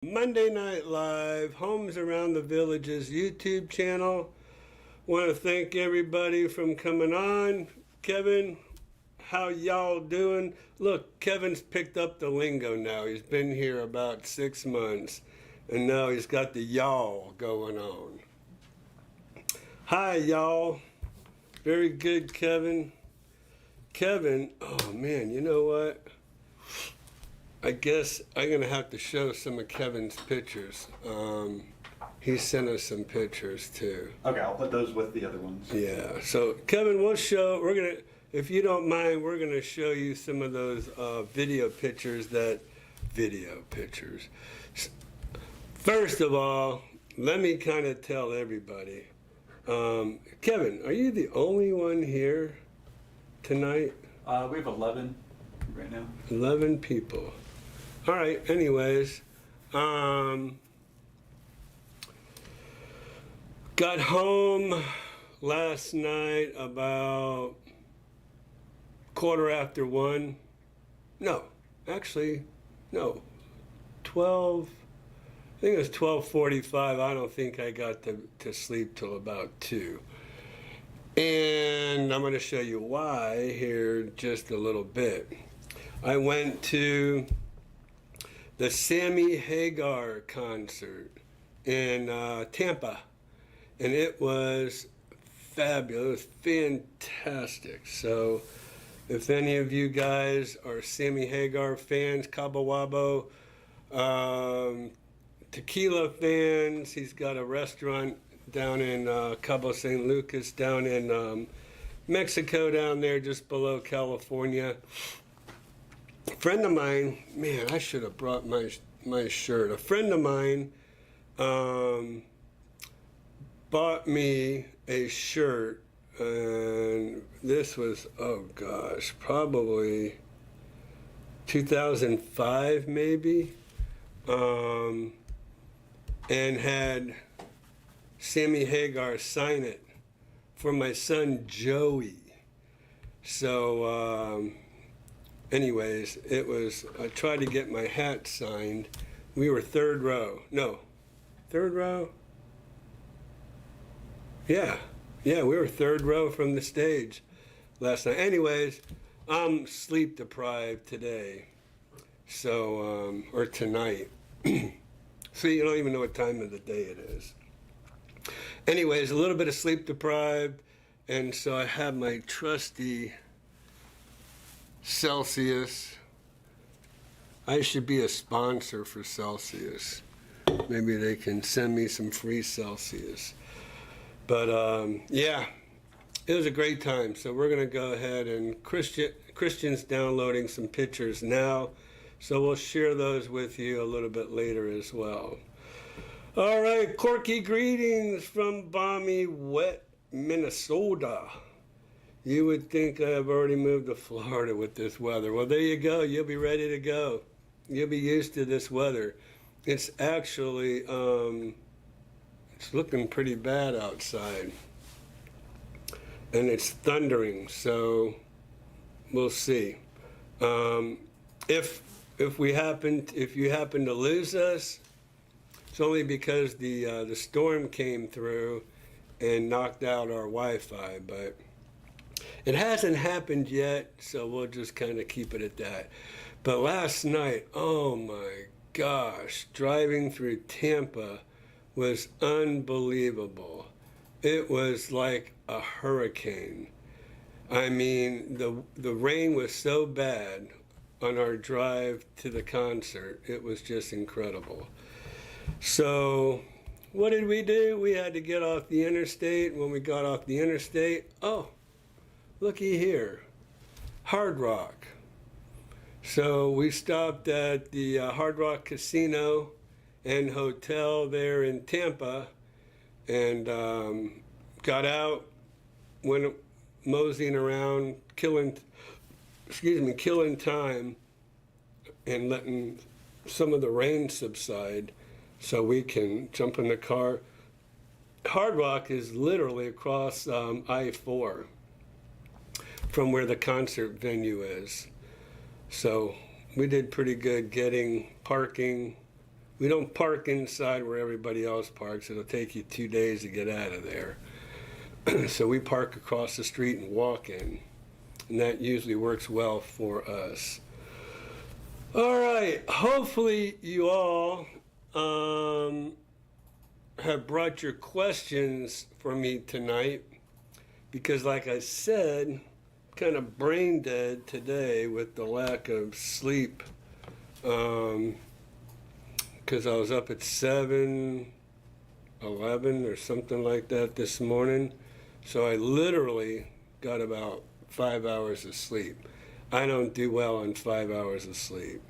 Monday Night Live, Homes Around the Villages YouTube channel. Want to thank everybody from coming on. Kevin, how y'all doing? Look, Kevin's picked up the lingo now. He's been here about 6 months, and now he's got the y'all going on. Hi, y'all. Very good, Kevin. Kevin, oh man, you know what? I guess I'm going to have to show some of Kevin's pictures. He sent us some pictures too. Okay, I'll put those with the other ones. Yeah, so Kevin, we're going to, if you don't mind, we're going to show you some of those video pictures. First of all, let me kind of tell everybody. Kevin, are you the only one here tonight? We have 11 right now. 11 people. All right, anyways, got home last night about 1:15. No, actually, no, 12, I think it was 12:45. I don't think I got to sleep till about 2. And I'm going to show you why here just a little bit. I went to the Sammy Hagar concert in Tampa, and it was fabulous, fantastic. So if any of you guys are Sammy Hagar fans, Cabo Wabo, tequila fans, he's got a restaurant down in Cabo San Lucas, down in Mexico, down there just below California. A friend of mine, man, I should have brought my shirt. A friend of mine bought me a shirt, and this was, oh gosh, probably 2005 maybe, and had Sammy Hagar sign it for my son Joey. So anyways, it was, I tried to get my hat signed. We were third row. Yeah, we were third row from the stage last night. Anyways, I'm sleep deprived today. So, or tonight. So you don't even know what time of the day it is. Anyways, a little bit of sleep deprived, and so I have my trusty Celsius. I should be a sponsor for Celsius. Maybe they can send me some free Celsius. But yeah, it was a great time. So we're going to go ahead, and Christian's downloading some pictures now. So we'll share those with you a little bit later as well. All right, Corky greetings from balmy, wet Minnesota. You would think I've already moved to Florida with this weather. Well, there you go. You'll be ready to go. You'll be used to this weather. It's actually, it's looking pretty bad outside. And it's thundering, so we'll see. If you happen to lose us, it's only because the storm came through and knocked out our Wi-Fi, but it hasn't happened yet, so we'll just kind of keep it at that. But last night, oh my gosh, driving through Tampa was unbelievable. It was like a hurricane. I mean, the rain was so bad on our drive to the concert. It was just incredible. So what did we do? We had to get off the interstate. When we got off the interstate, oh, looky here, Hard Rock. So we stopped at the Hard Rock Casino and Hotel there in Tampa, and got out, went moseying around, killing time and letting some of the rain subside so we can jump in the car. Hard Rock is literally across I-4 from where the concert venue is. So we did pretty good getting parking, We don't park inside where everybody else parks. It'll take you 2 days to get out of there. So we park across the street and walk in. And that usually works well for us. All right. Hopefully you all have brought your questions for me tonight. Because like I said, kind of brain dead today with the lack of sleep. Because I was up at 7:11 or something like that this morning. So I literally got about 5 hours of sleep. I don't do well on 5 hours of sleep.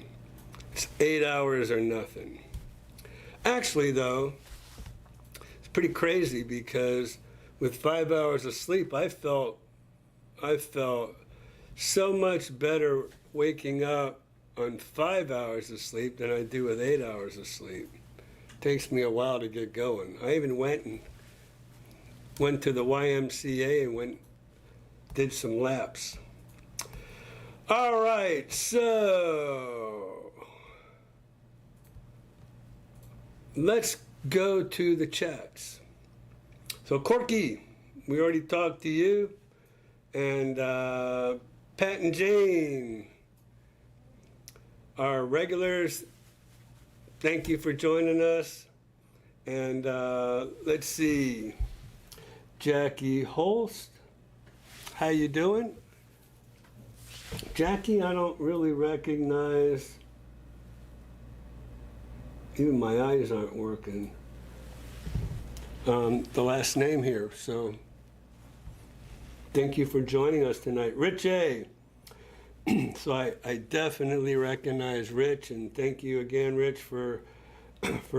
It's 8 hours or nothing. Actually, though, it's pretty crazy because with 5 hours of sleep, I felt so much better waking up on 5 hours of sleep than I do with 8 hours of sleep. It takes me a while to get going. I even went to the YMCA and did some laps. All right, so let's go to the chats. So Corky, we already talked to you, and Pat and Jane, our regulars, thank you for joining us. And let's see, Jackie Holst, how you doing? Jackie, I don't really recognize. Even my eyes aren't working. The last name here, so thank you for joining us tonight. Rich A. So I definitely recognize Rich, and thank you again, Rich, for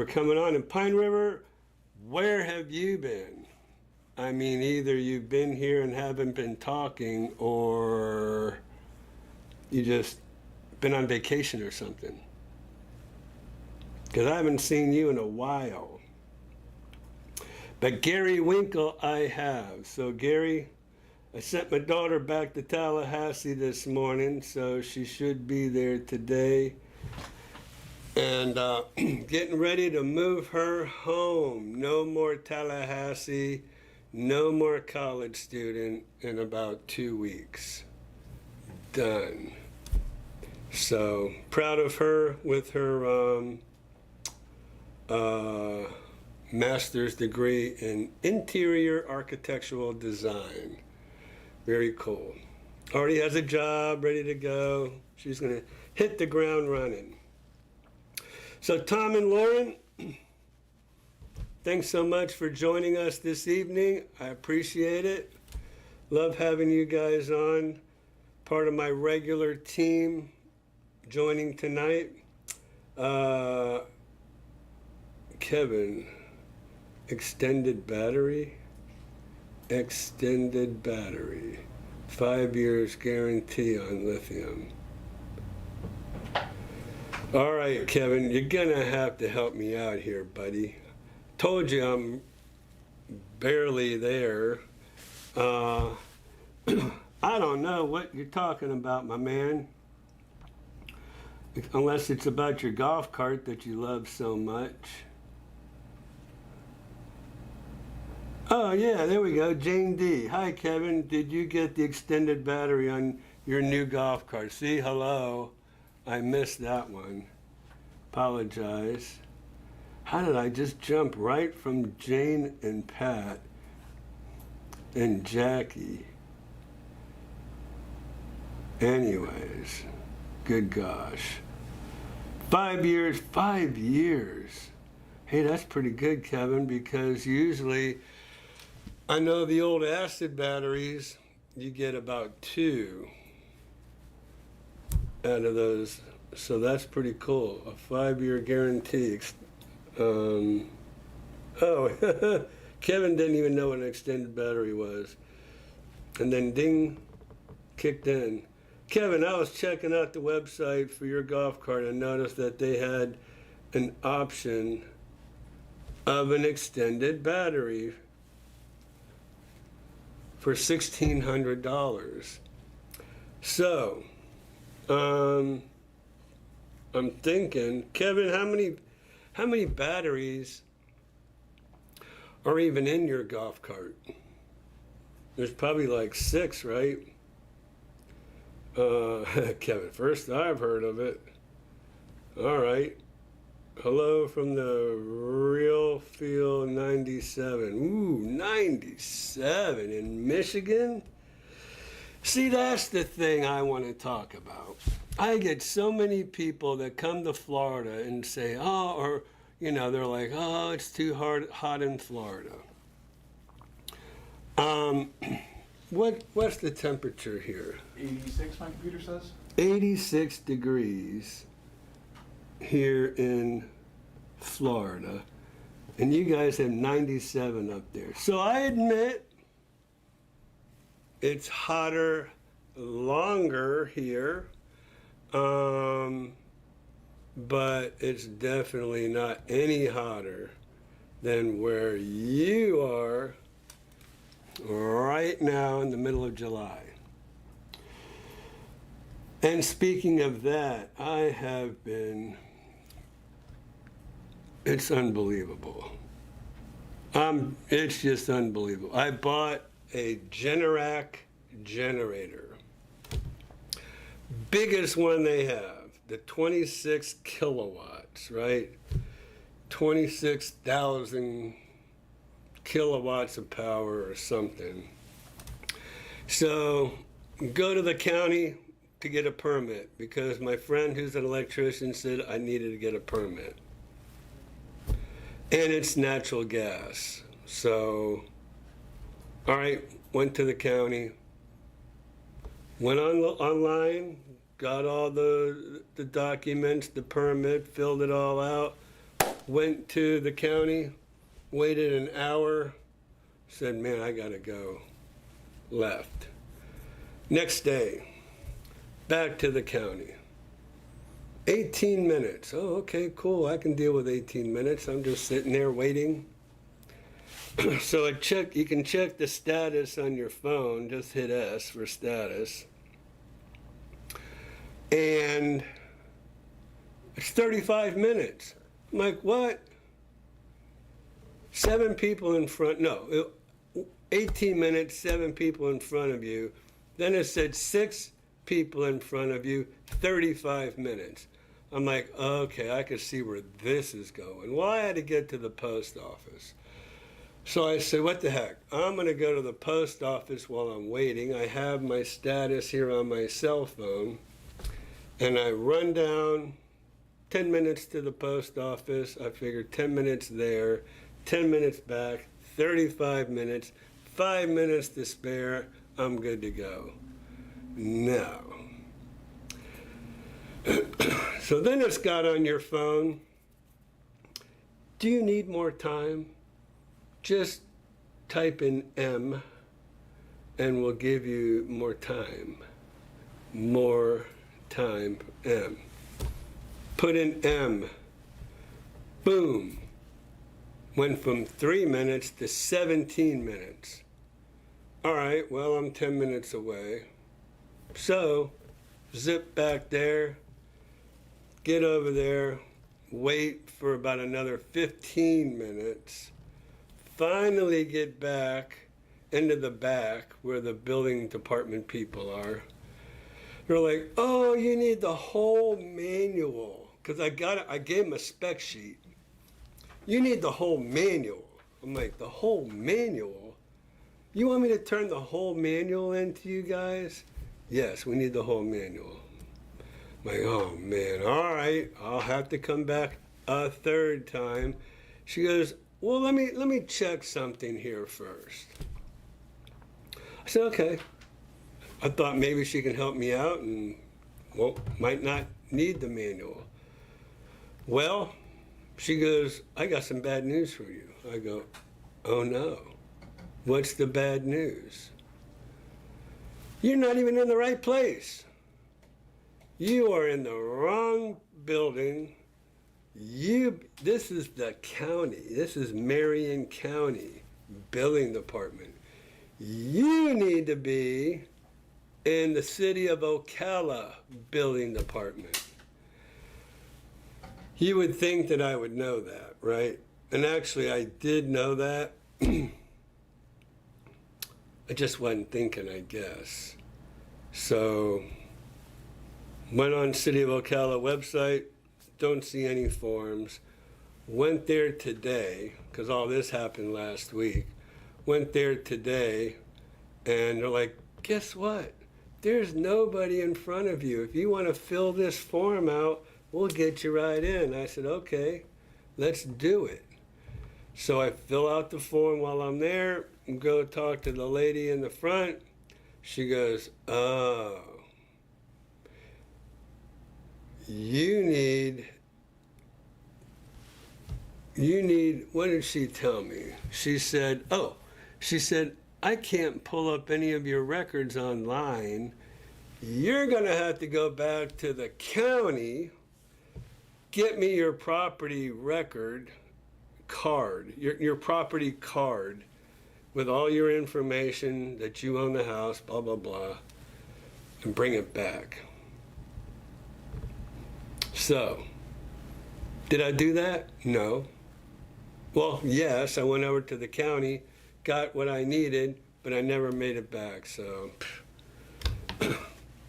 coming on. And Pine River, where have you been? I mean, either you've been here and haven't been talking, or you just been on vacation or something. Because I haven't seen you in a while. But Gary Winkle, I have. So Gary, I sent my daughter back to Tallahassee this morning, so she should be there today. And getting ready to move her home. No more Tallahassee, no more college student in about 2 weeks. Done. So proud of her with her master's degree in interior architectural design. Very cool. Already has a job ready to go. She's going to hit the ground running. So Tom and Lauren, thanks so much for joining us this evening. I appreciate it. Love having you guys on. Part of my regular team joining tonight. Kevin, extended battery. 5 years guarantee on lithium. All right, Kevin, you're gonna have to help me out here, buddy. Told you I'm barely there. I don't know what you're talking about, my man. Unless it's about your golf cart that you love so much. Oh, yeah, there we go. Jane D. Hi, Kevin. Did you get the extended battery on your new golf cart? See, hello. I missed that one. Apologize. How did I just jump right from Jane and Pat and Jackie? Anyways, good gosh. 5 years, 5 years. Hey, that's pretty good, Kevin, because usually I know the old acid batteries, you get about 2 out of those. So that's pretty cool. A 5-year guarantee. Oh, Kevin didn't even know what an extended battery was. And then ding, kicked in. Kevin, I was checking out the website for your golf cart and noticed that they had an option of an extended battery for $1,600. So, I'm thinking, Kevin, How many batteries are even in your golf cart? There's probably like 6, right? Kevin, first I've heard of it. All right. Hello from the Real Feel 97. Ooh, 97 in Michigan? See, that's the thing I want to talk about. I get so many people that come to Florida and say, oh, or, they're like, oh, it's too hot in Florida. What's the temperature here? 86, my computer says. 86 degrees here in Florida, and you guys have 97 up there. So I admit it's hotter longer here, but it's definitely not any hotter than where you are right now in the middle of July. And speaking of that, it's unbelievable. It's just unbelievable. I bought a Generac generator. Biggest one they have, the 26 kilowatts, right? 26,000 kilowatts of power or something. So go to the county to get a permit because my friend who's an electrician said I needed to get a permit. And it's natural gas. So, all right, went to the county, went online, got all the documents, the permit, filled it all out, went to the county, waited an hour, said, man, I gotta go, left. Next day, back to the county. 18 minutes. Oh, okay, cool. I can deal with 18 minutes. I'm just sitting there waiting. So you can check the status on your phone. Just hit S for status. And it's 35 minutes. I'm like, what? 7 people in front. No, 18 minutes, 7 people in front of you. Then it said 6 people in front of you, 35 minutes. I'm like, okay, I can see where this is going. Well, I had to get to the post office. So I said, what the heck? I'm going to go to the post office while I'm waiting. I have my status here on my cell phone. And I run down 10 minutes to the post office. I figured 10 minutes there, 10 minutes back, 35 minutes, 5 minutes to spare. I'm good to go. No. So then it's got on your phone, do you need more time? Just type in M and we'll give you more time. More time, M. Put in M. Boom. Went from 3 minutes to 17 minutes. All right, well, I'm 10 minutes away. So, zip back there, get over there, wait for about another 15 minutes, finally get back into the back where the building department people are. They're like, oh, you need the whole manual. Because I gave them a spec sheet. You need the whole manual. I'm like, the whole manual? You want me to turn the whole manual into you guys? Yes, we need the whole manual. I'm like, oh man, all right, I'll have to come back a third time. She goes, well, let me check something here first. I said, okay. I thought maybe she can help me out and, well, might not need the manual. Well, she goes, I got some bad news for you. I go, oh no, what's the bad news? You're not even in the right place. You are in the wrong building. This is the county. This is Marion County Building Department. You need to be in the city of Ocala Building Department. You would think that I would know that, right? And actually, I did know that. I just wasn't thinking, I guess. So, went on City of Ocala website, don't see any forms. Went there today, because all this happened last week. Went there today, and they're like, guess what? There's nobody in front of you. If you want to fill this form out, we'll get you right in. I said, okay, let's do it. So I fill out the form while I'm there and go talk to the lady in the front. She goes, oh, you need, what did she tell me? She said, I can't pull up any of your records online. You're going to have to go back to the county, get me your property record card, your property card with all your information that you own the house, blah, blah, blah, and bring it back. So, did I do that? No. Well, yes, I went over to the county, got what I needed, but I never made it back, so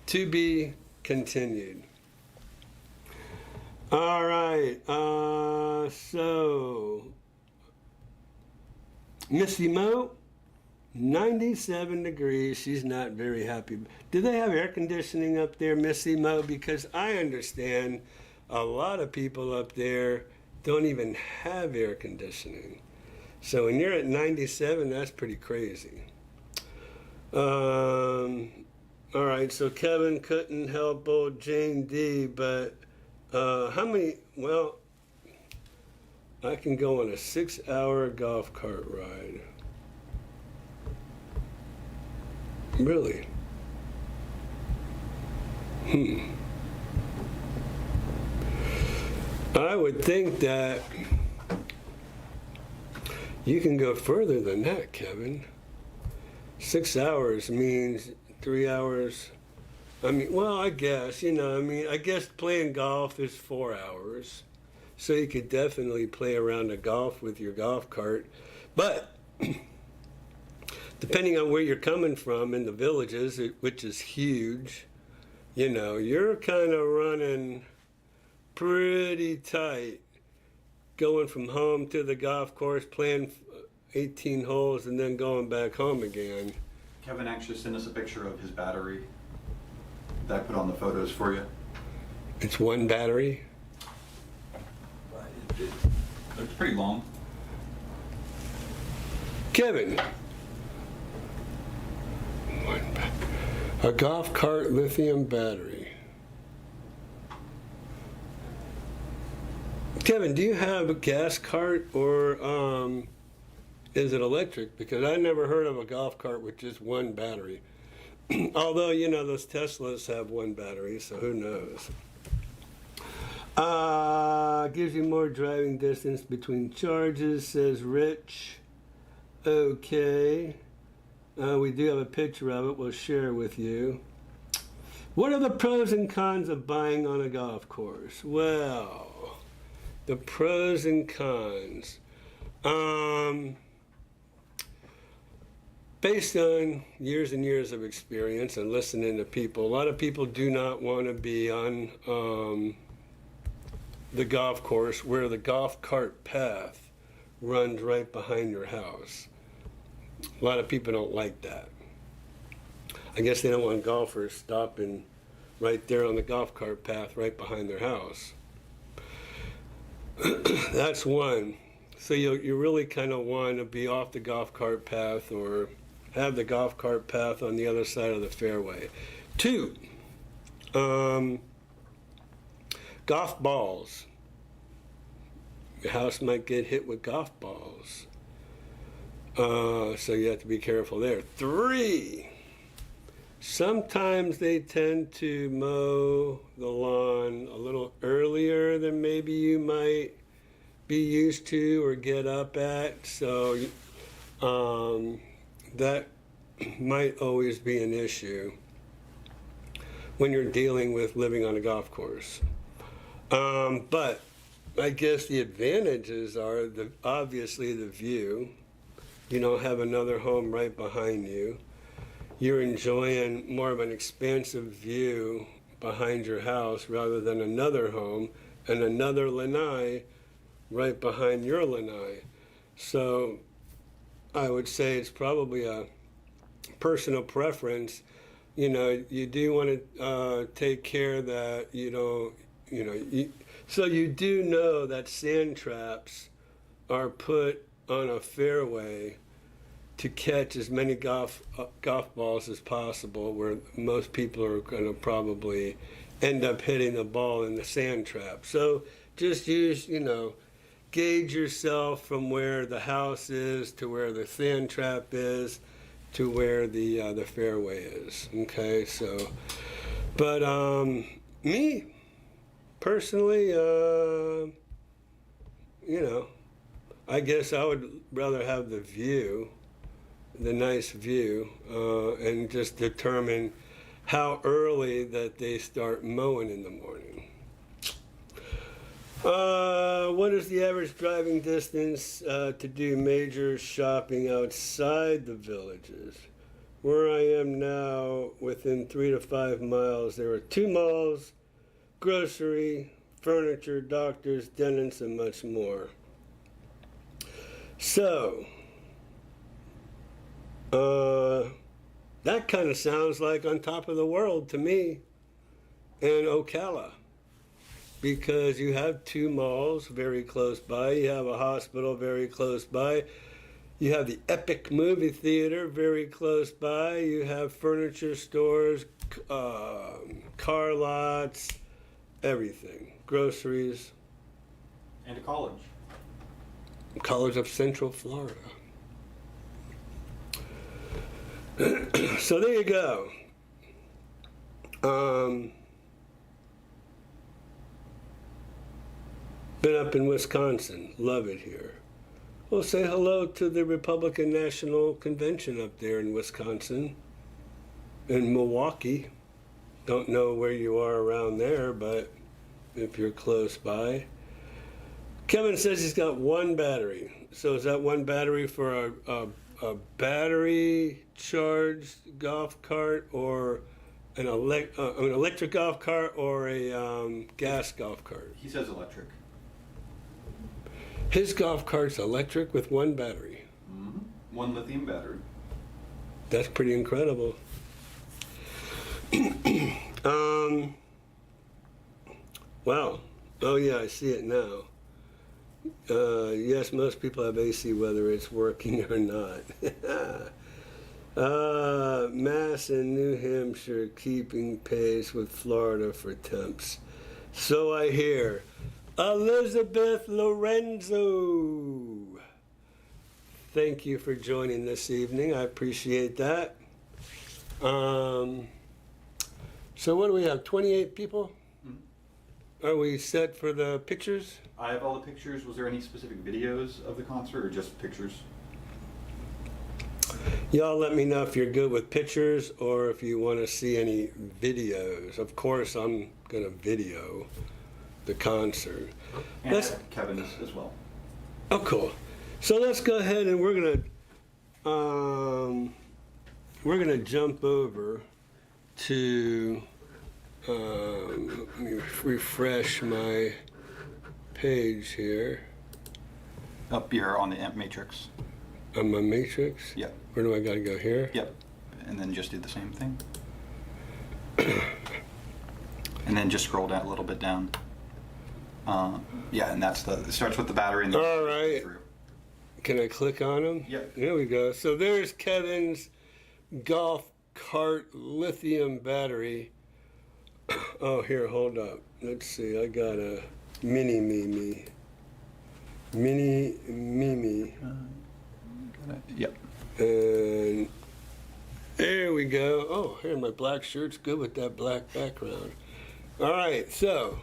to be continued. All right, so Missy Mo, 97 degrees. She's not very happy. Do they have air conditioning up there, Missy Mo? Because I understand a lot of people up there don't even have air conditioning. So when you're at 97, that's pretty crazy. All right, so Kevin couldn't help old Jane D, but how many, well, I can go on a 6-hour golf cart ride. Really? I would think that you can go further than that, Kevin. 6 hours means 3 hours. I mean, well, I guess, I guess playing golf is 4 hours. So you could definitely play around the golf with your golf cart. But depending on where you're coming from in the villages, which is huge, you're kind of running pretty tight, going from home to the golf course, playing 18 holes, and then going back home again. Kevin actually sent us a picture of his battery that I put on the photos for you. It's one battery? It looks pretty long. Kevin, a golf cart lithium battery. Kevin, do you have a gas cart or is it electric? Because I never heard of a golf cart with just one battery. Although, those Teslas have one battery, so who knows? Gives you more driving distance between charges, says Rich. Okay. We do have a picture of it. We'll share with you. What are the pros and cons of buying on a golf course? Well, the pros and cons. Based on years and years of experience and listening to people, a lot of people do not want to be on the golf course where the golf cart path runs right behind your house. A lot of people don't like that. I guess they don't want golfers stopping right there on the golf cart path right behind their house. That's one. So you really kind of want to be off the golf cart path or have the golf cart path on the other side of the fairway. Two, golf balls. Your house might get hit with golf balls. So you have to be careful there. Three, sometimes they tend to mow the lawn a little earlier than maybe you might be used to or get up at. So that might always be an issue when you're dealing with living on a golf course. But I guess the advantages are obviously the view. You don't have another home right behind you. You're enjoying more of an expansive view behind your house rather than another home and another lanai right behind your lanai. So I would say it's probably a personal preference. You know, you do want to take care that so you do know that sand traps are put on a fairway to catch as many golf balls as possible, where most people are going to probably end up hitting the ball in the sand trap. So just use, gauge yourself from where the house is to where the sand trap is to where the fairway is. Okay, so, but me personally, I guess I would rather have the view, the nice view, and just determine how early that they start mowing in the morning. What is the average driving distance to do major shopping outside the villages? Where I am now, within 3 to 5 miles, there are 2 malls, grocery, furniture, doctors, dentists, and much more. So, that kind of sounds like on top of the world to me in Ocala, because you have 2 malls very close by, you have a hospital very close by, you have the Epic movie theater very close by, you have furniture stores, car lots, everything, groceries. And a college. College of Central Florida. So there you go. Been up in Wisconsin. Love it here. Well, say hello to the Republican National Convention up there in Wisconsin. In Milwaukee. Don't know where you are around there, but if you're close by. Kevin says he's got 1 battery. So is that 1 battery for a battery charged golf cart, or an electric golf cart, or a gas golf cart? He says electric. His golf cart's electric with 1 battery. Mm-hmm. 1 lithium battery. That's pretty incredible. Wow. Oh yeah, I see it now. Yes, most people have AC whether it's working or not. Mass and New Hampshire keeping pace with Florida for temps. So I hear. Elizabeth Lorenzo. Thank you for joining this evening. I appreciate that. So what do we have, 28 people? Are we set for the pictures? I have all the pictures. Was there any specific videos of the concert or just pictures? Y'all let me know if you're good with pictures or if you want to see any videos. Of course, I'm going to video the concert. And Kevin as well. Oh, cool. So let's go ahead and we're gonna jump over to let me refresh my page here. Up here on the amp matrix. On my matrix? Yep. Where do I gotta go here? Yep. And then just do the same thing. And then just scroll down a little bit down. Yeah, and it starts with the battery. And all right. Can I click on them? Yep. There we go. So there's Kevin's golf cart lithium battery. Oh, here, hold up. Let's see. I got a mini Mimi. Yep. And there we go. Oh, here, my black shirt's good with that black background. All right, so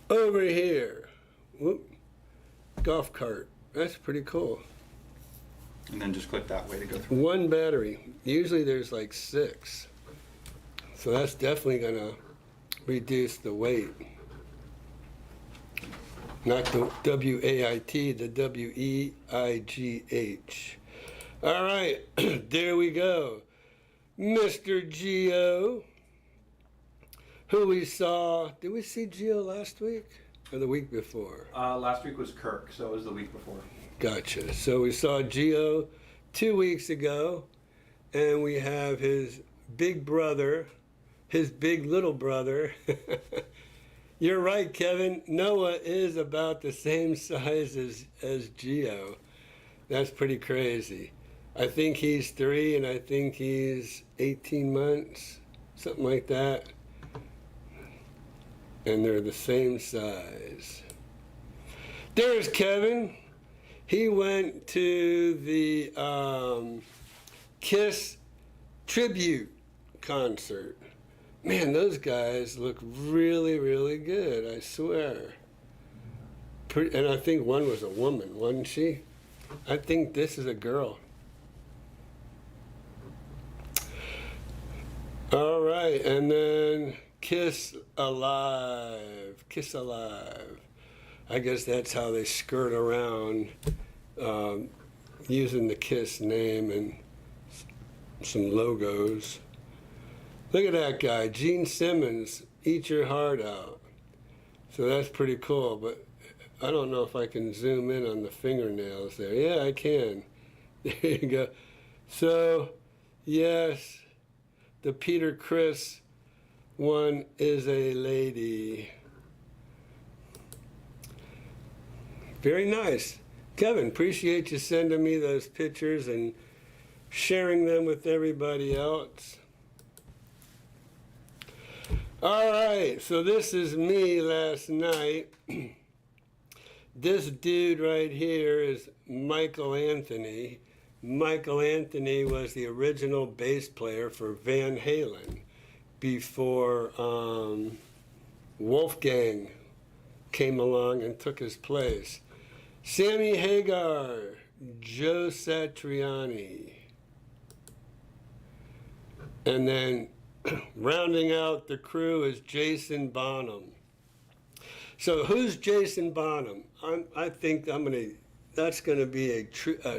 over here, whoop, golf cart. That's pretty cool. And then just click that way to go through. 1 battery. Usually there's like 6. So that's definitely gonna reduce the weight. Not the W-A-I-T, the W-E-I-G-H. All right, there we go. Mr. Geo, who we saw, did we see Geo last week or the week before? Last week was Kirk, so it was the week before. Gotcha. So we saw Geo 2 weeks ago, and we have his big brother, his big little brother. You're right, Kevin. Noah is about the same size as Geo. That's pretty crazy. I think he's 3 and I think he's 18 months, something like that. And they're the same size. There's Kevin. He went to the Kiss tribute concert. Man, those guys look really, really good, I swear. And I think one was a woman, wasn't she? I think this is a girl. All right, and then Kiss Alive. Kiss Alive. I guess that's how they skirt around using the Kiss name and some logos. Look at that guy, Gene Simmons, Eat Your Heart Out. So that's pretty cool, but I don't know if I can zoom in on the fingernails there. Yeah, I can. There you go. So, yes, the Peter Criss one is a lady. Very nice. Kevin, appreciate you sending me those pictures and sharing them with everybody else. All right, so this is me last night. This dude right here is Michael Anthony. Michael Anthony was the original bass player for Van Halen before Wolfgang came along and took his place. Sammy Hagar, Joe Satriani. And then rounding out the crew is Jason Bonham. So who's Jason Bonham? I think that's gonna be a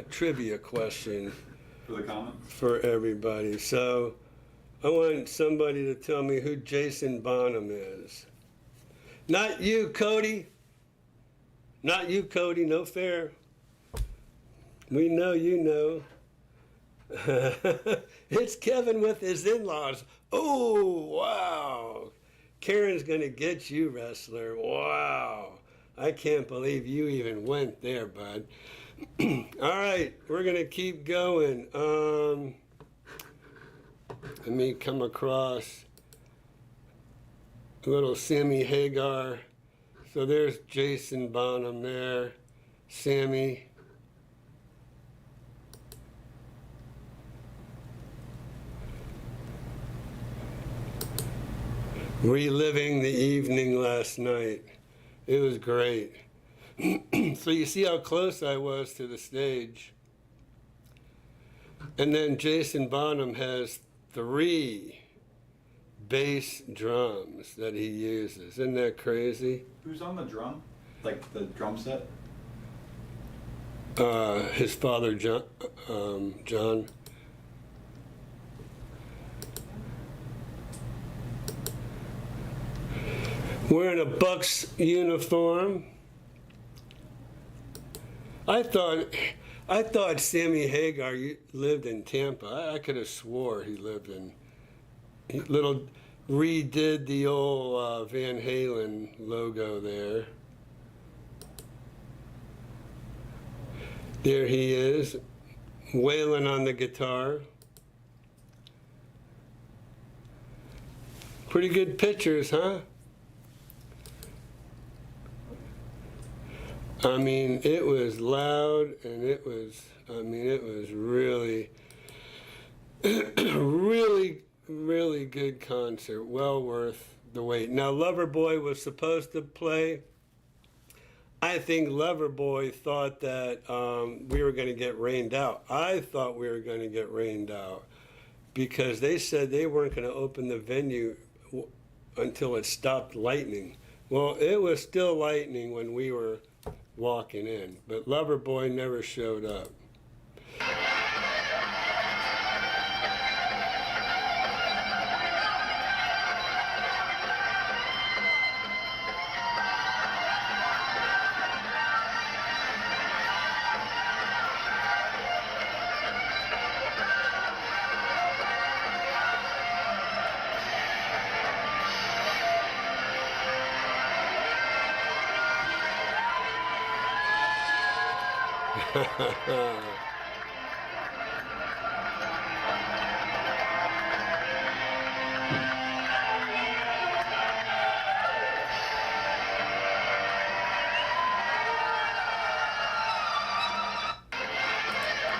trivia question For the comment? for everybody. So I want somebody to tell me who Jason Bonham is. Not you, Cody. Not you, Cody. No fair. We know you know. It's Kevin with his in-laws. Oh, wow. Karen's going to get you, wrestler. Wow. I can't believe you even went there, bud. All right, we're going to keep going. Let me come across a little Sammy Hagar. So there's Jason Bonham there. Sammy. Reliving the evening last night. It was great. So you see how close I was to the stage. And then Jason Bonham has 3 bass drums that he uses. Isn't that crazy? Who's on the drum? Like the drum set? His father, John. Wearing a Bucks uniform. I thought Sammy Hagar lived in Tampa. I could have swore he lived in. He redid the old Van Halen logo there. There he is, wailing on the guitar. Pretty good pictures, huh? I mean, it was loud, and it was really, really good concert. Well worth the wait. Now, Loverboy was supposed to play. I think Loverboy thought that we were going to get rained out. I thought we were going to get rained out because they said they weren't going to open the venue until it stopped lightning. Well, it was still lightning when we were walking in, but Loverboy never showed up.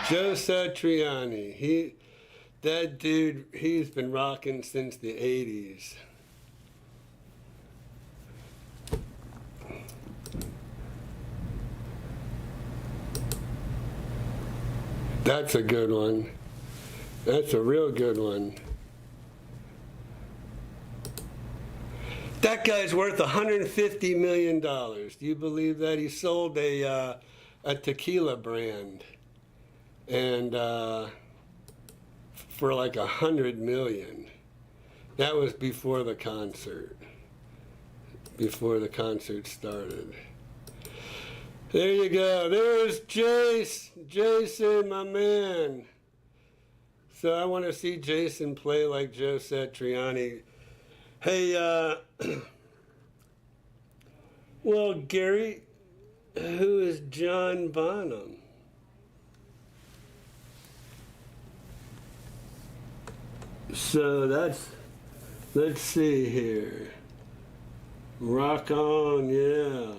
Joe Satriani, that dude, he's been rocking since the 80s. That's a good one. That's a real good one. That guy's worth $150 million. Do you believe that? He sold a tequila brand, and for like $100 million. That was before the concert. Before the concert started. There you go. There's Jason, my man. So I want to see Jason play like Joe Satriani. Hey, well, Gary, who is John Bonham? So let's see here. Rock on, yeah.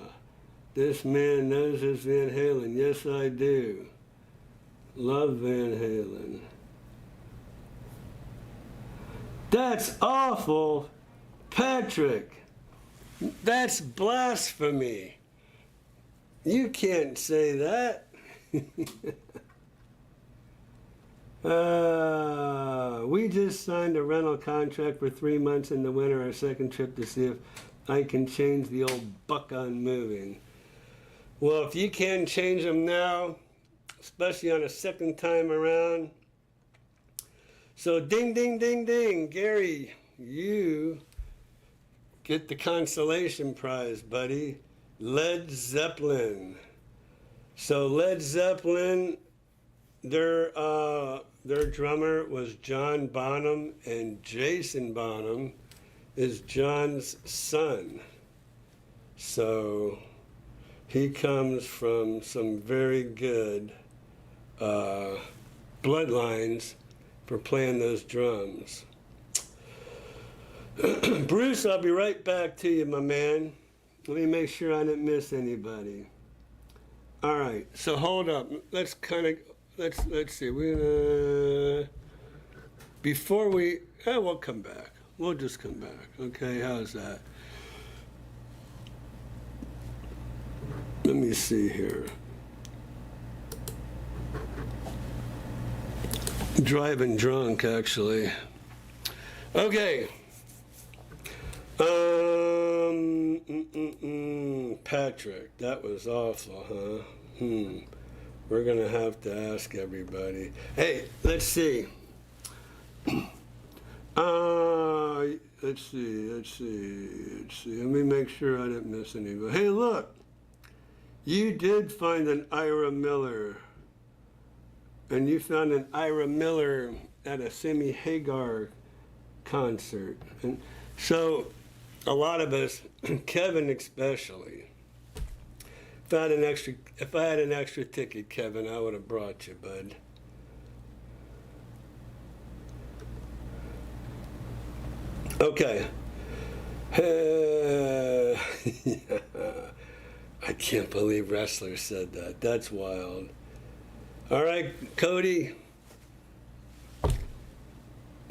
This man knows his Van Halen. Yes, I do. Love Van Halen. That's awful, Patrick. That's blasphemy. You can't say that. We just signed a rental contract for 3 months in the winter, our second trip to see if I can change the old buck on moving. Well, if you can change them now, especially on a second time around. So ding, ding, ding, ding. Gary, you get the consolation prize, buddy. Led Zeppelin. So Led Zeppelin, their drummer was John Bonham, and Jason Bonham is John's son. So he comes from some very good bloodlines for playing those drums. Bruce, I'll be right back to you, my man. Let me make sure I didn't miss anybody. All right, so hold up. Let's see. We'll come back. We'll just come back. Okay, how's that? Let me see here. Driving drunk, actually. Okay. Patrick, that was awful, huh? We're gonna have to ask everybody. Hey, let's see. Let's see. Let me make sure I didn't miss anybody. Hey, look. You did find an Ira Miller. And you found an Ira Miller at a Sammy Hagar concert. And so a lot of us, Kevin especially, if I had an extra ticket, Kevin, I would have brought you, bud. Okay. I can't believe Wrestler said that. That's wild. All right, Cody.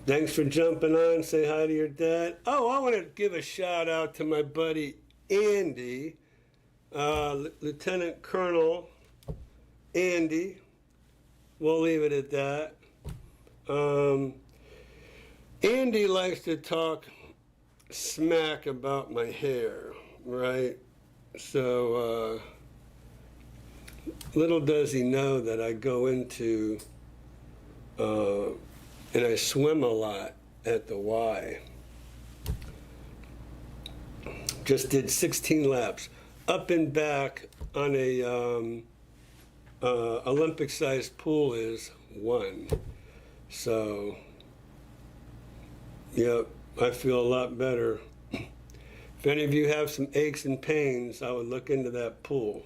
Thanks for jumping on. Say hi to your dad. Oh, I want to give a shout out to my buddy Andy, Lieutenant Colonel Andy. We'll leave it at that. Andy likes to talk smack about my hair. right? So little does he know that I go into and I swim a lot at the Y. Just did 16 laps up and back on a Olympic-sized pool is 1. So, yep, I feel a lot better. If any of you have some aches and pains, I would look into that pool.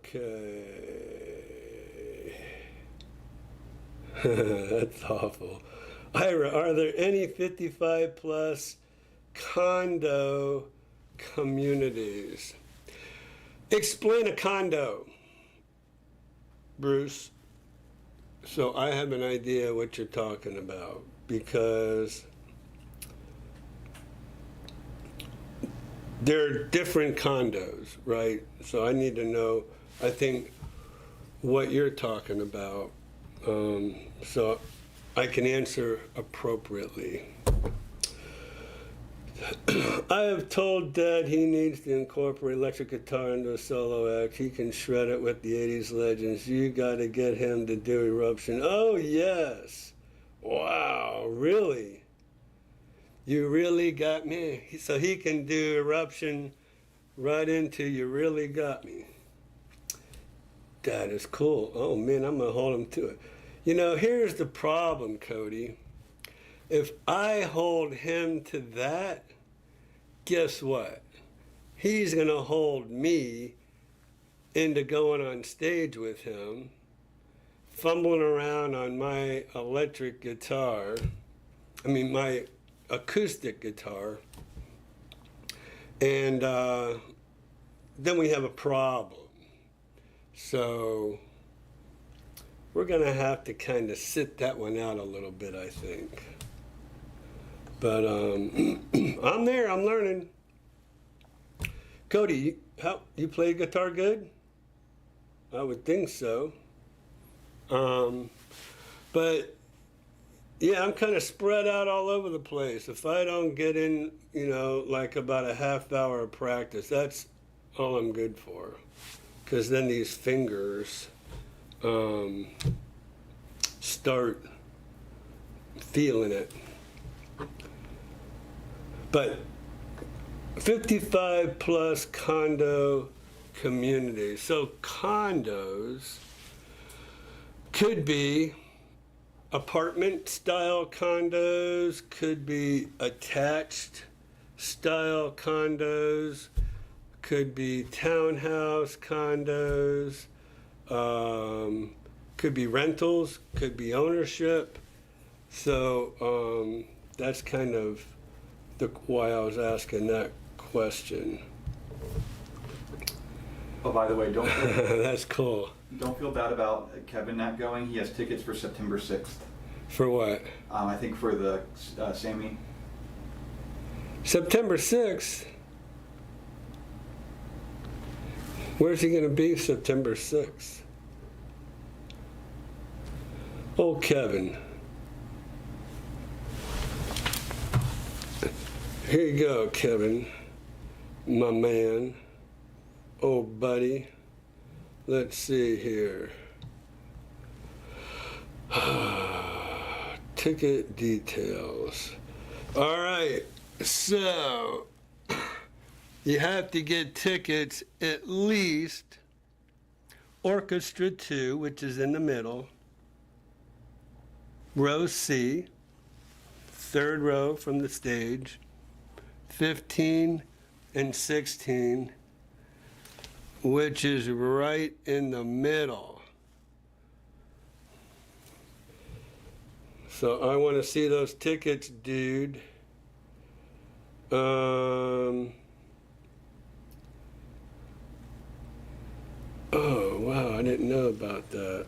Okay. That's awful. Ira, are there any 55 plus condo communities? Explain a condo, Bruce, so I have an idea what you're talking about, because there are different condos, right? So I need to know, I think, what you're talking about, so I can answer appropriately. I have told Dad he needs to incorporate electric guitar into a solo act. He can shred it with the 80s legends. You got to get him to do Eruption. Oh, yes. Wow, really? You really got me? So he can do Eruption right into You Really Got Me. That is cool. Oh, man, I'm going to hold him to it. You know, here's the problem, Cody. If I hold him to that, guess what? He's going to hold me into going on stage with him, fumbling around on my electric guitar, my acoustic guitar, and then we have a problem. So we're going to have to kind of sit that one out a little bit, I think. But I'm there. I'm learning. Cody, you play guitar good? I would think so. But yeah, I'm kind of spread out all over the place. If I don't get in, like about a half hour of practice, that's all I'm good for. Because then these fingers start feeling it. But 55 plus condo communities. So condos could be apartment style condos, could be attached style condos, could be townhouse condos, could be rentals, could be ownership. So that's kind of why I was asking that question. Oh, by the way, That's cool. Don't feel bad about Kevin not going. He has tickets for September 6th. For what? I think for the Sammy. September 6th? Where's he going to be September 6th? Oh, Kevin. Here you go, Kevin, my man. Oh, buddy. Let's see here. Ticket details. All right, so you have to get tickets at least Orchestra 2, which is in the middle, row C, third row from the stage, 15 and 16, which is right in the middle. So I want to see those tickets, dude. Oh, wow, I didn't know about that.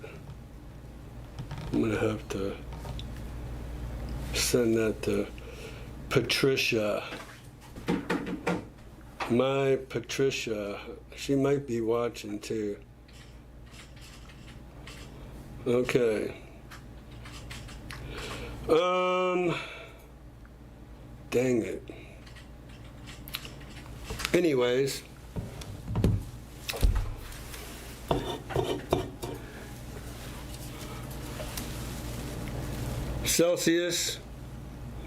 I'm going to have to send that to Patricia. My Patricia, she might be watching too. Okay. Dang it. Anyways. Celsius,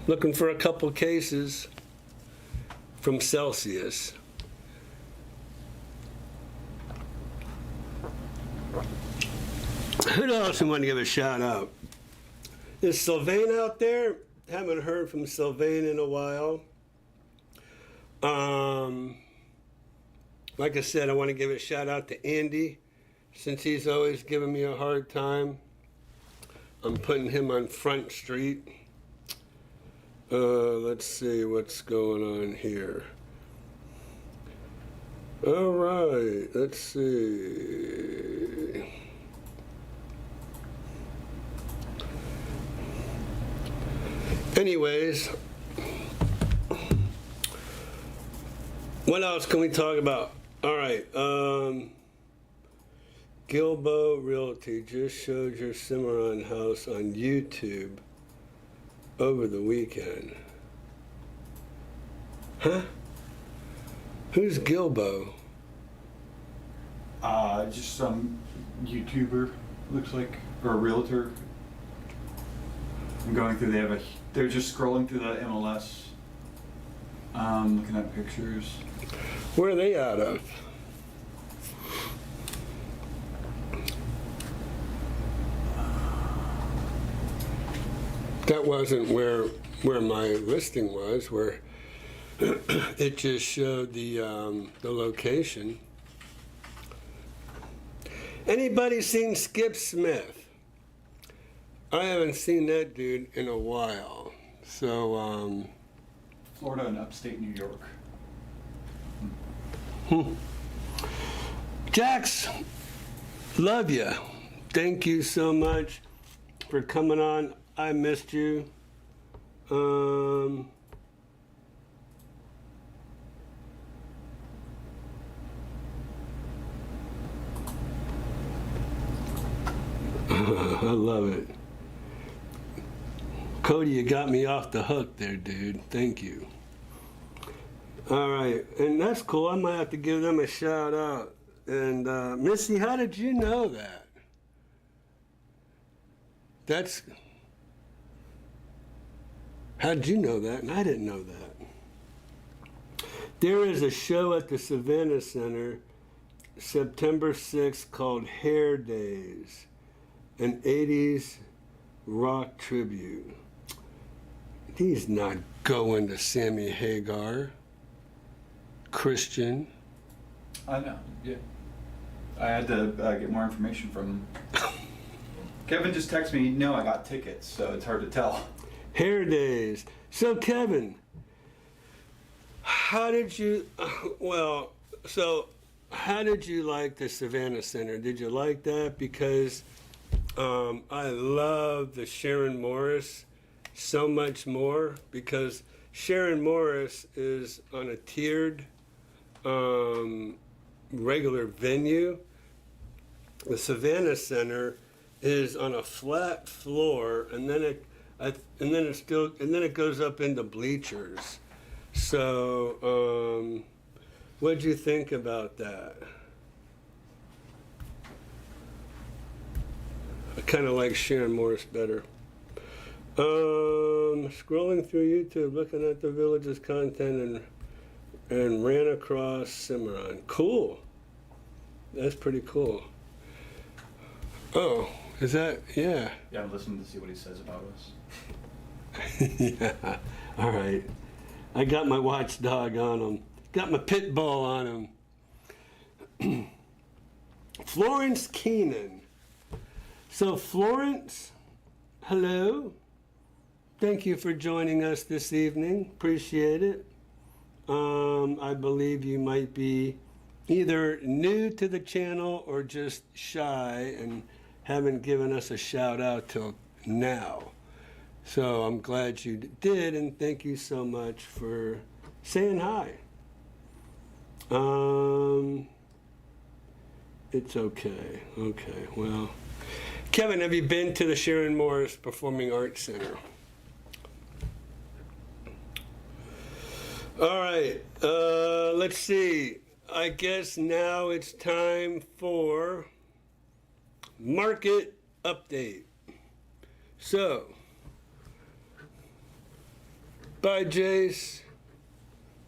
looking for a couple cases from Celsius. Who else we want to give a shout out? Is Sylvain out there? Haven't heard from Sylvain in a while. Like I said, I want to give a shout out to Andy, since he's always giving me a hard time. I'm putting him on Front Street. Let's see what's going on here. All right, let's see. Anyways, what else can we talk about? All right, Gilbo Realty just showed your Cimarron house on YouTube over the weekend. Huh? Who's Gilbo? Just some YouTuber, looks like, or a realtor. I'm going through, they're just scrolling through the MLS, looking at pictures. Where are they out of? That wasn't where my listing was, where it just showed the location. Anybody seen Skip Smith? I haven't seen that dude in a while. So, Florida and upstate New York. Jax, love you. Thank you so much for coming on. I missed you. I love it. Cody, you got me off the hook there, dude. Thank you. All right, and that's cool. I might have to give them a shout out. And Missy, how did you know that? How did you know that? And I didn't know that. There is a show at the Savannah Center, September 6th, called Hair Days, an 80s rock tribute. He's not going to Sammy Hagar. Christian. I know, yeah. I had to get more information from him. Kevin just texted me, no, I got tickets, so it's hard to tell. Hair Days. So Kevin, how did you like the Savannah Center? Did you like that? Because I love the Sharon Morris so much more, because Sharon Morris is on a tiered regular venue. The Savannah Center is on a flat floor, and then it goes up into bleachers. So, what'd you think about that? I kind of like Sharon Morris better. Scrolling through YouTube, looking at the village's content, and ran across Cimarron. Cool. That's pretty cool. Oh, is that, yeah. Yeah, I'm listening to see what he says about us. Yeah, all right. I got my watchdog on him. Got my pit bull on him. Florence Keenan. So Florence, hello. Thank you for joining us this evening. Appreciate it. I believe you might be either new to the channel or just shy and haven't given us a shout out till now. So I'm glad you did, and thank you so much for saying hi. It's okay. Okay, well. Kevin, have you been to the Sharon Morris Performing Arts Center? All right, let's see. I guess now it's time for market update. So, bye, Jace.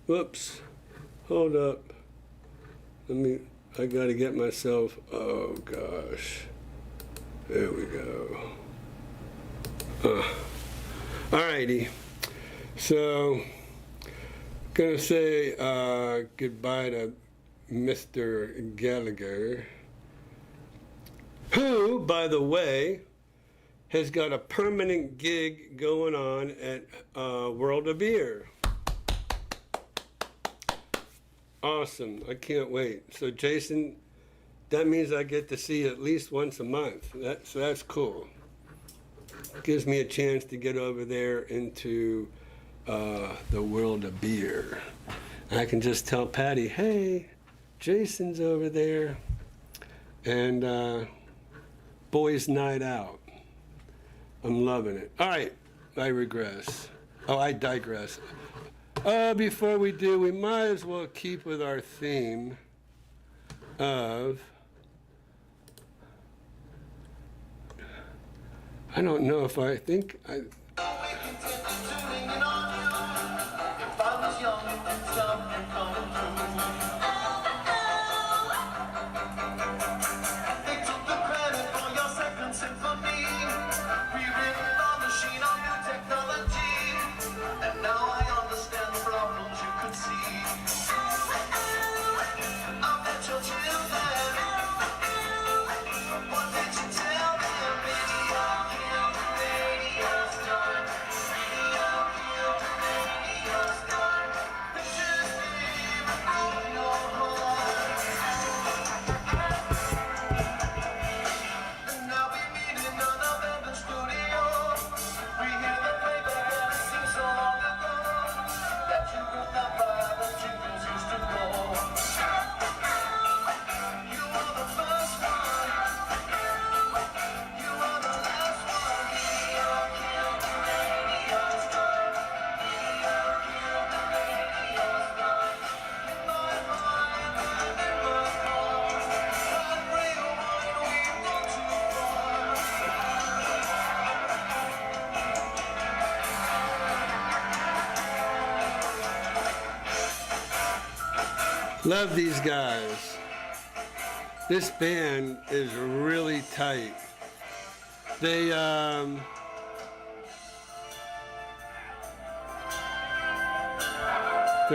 Whoops. Hold up. I gotta get myself, oh gosh. There we go. Alrighty. So, gonna say goodbye to Mr. Gallagher, who, by the way, has got a permanent gig going on at World of Beer. Awesome. I can't wait. So, Jason, that means I get to see you at least once a month. So that's cool. Gives me a chance to get over there into the world of beer. I can just tell Patty, hey, Jason's over there. And boys' night out. I'm loving it. All right, I regress. Oh, I digress. Before we do, we might as well keep with our theme of, I don't know if I think I. Love these guys. This band is really tight. They're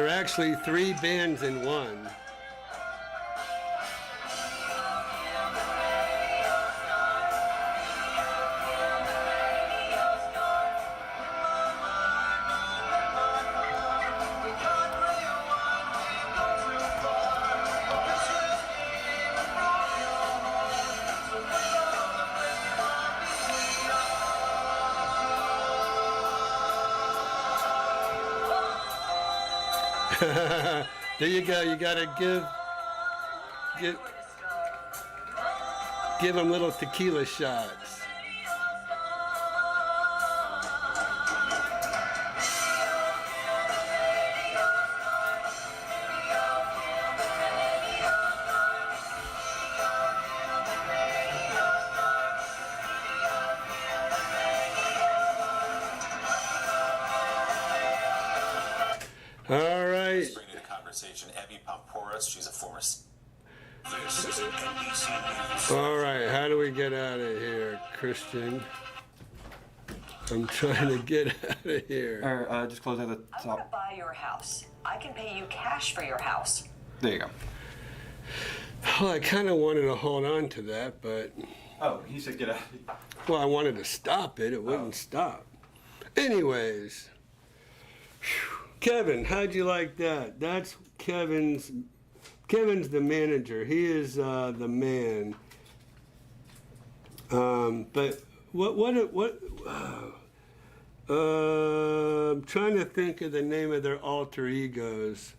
actually 3 bands in one. There you go. You gotta give them little tequila shots. All right. Bring to the conversation Evie Pampouras. She's a former. All right. How do we get out of here, Christian? I'm trying to get out of here. Or just close at the I want top. to buy your house. I can pay you cash for your house. There you go. Well, I kind of wanted to hold on to that, but Oh, he said get out. well, I wanted to stop it. It wouldn't stop. Anyways, whew. Kevin, how'd you like that? That's Kevin's the manager. He is the man. But what? I'm trying to think of the name of their alter egos.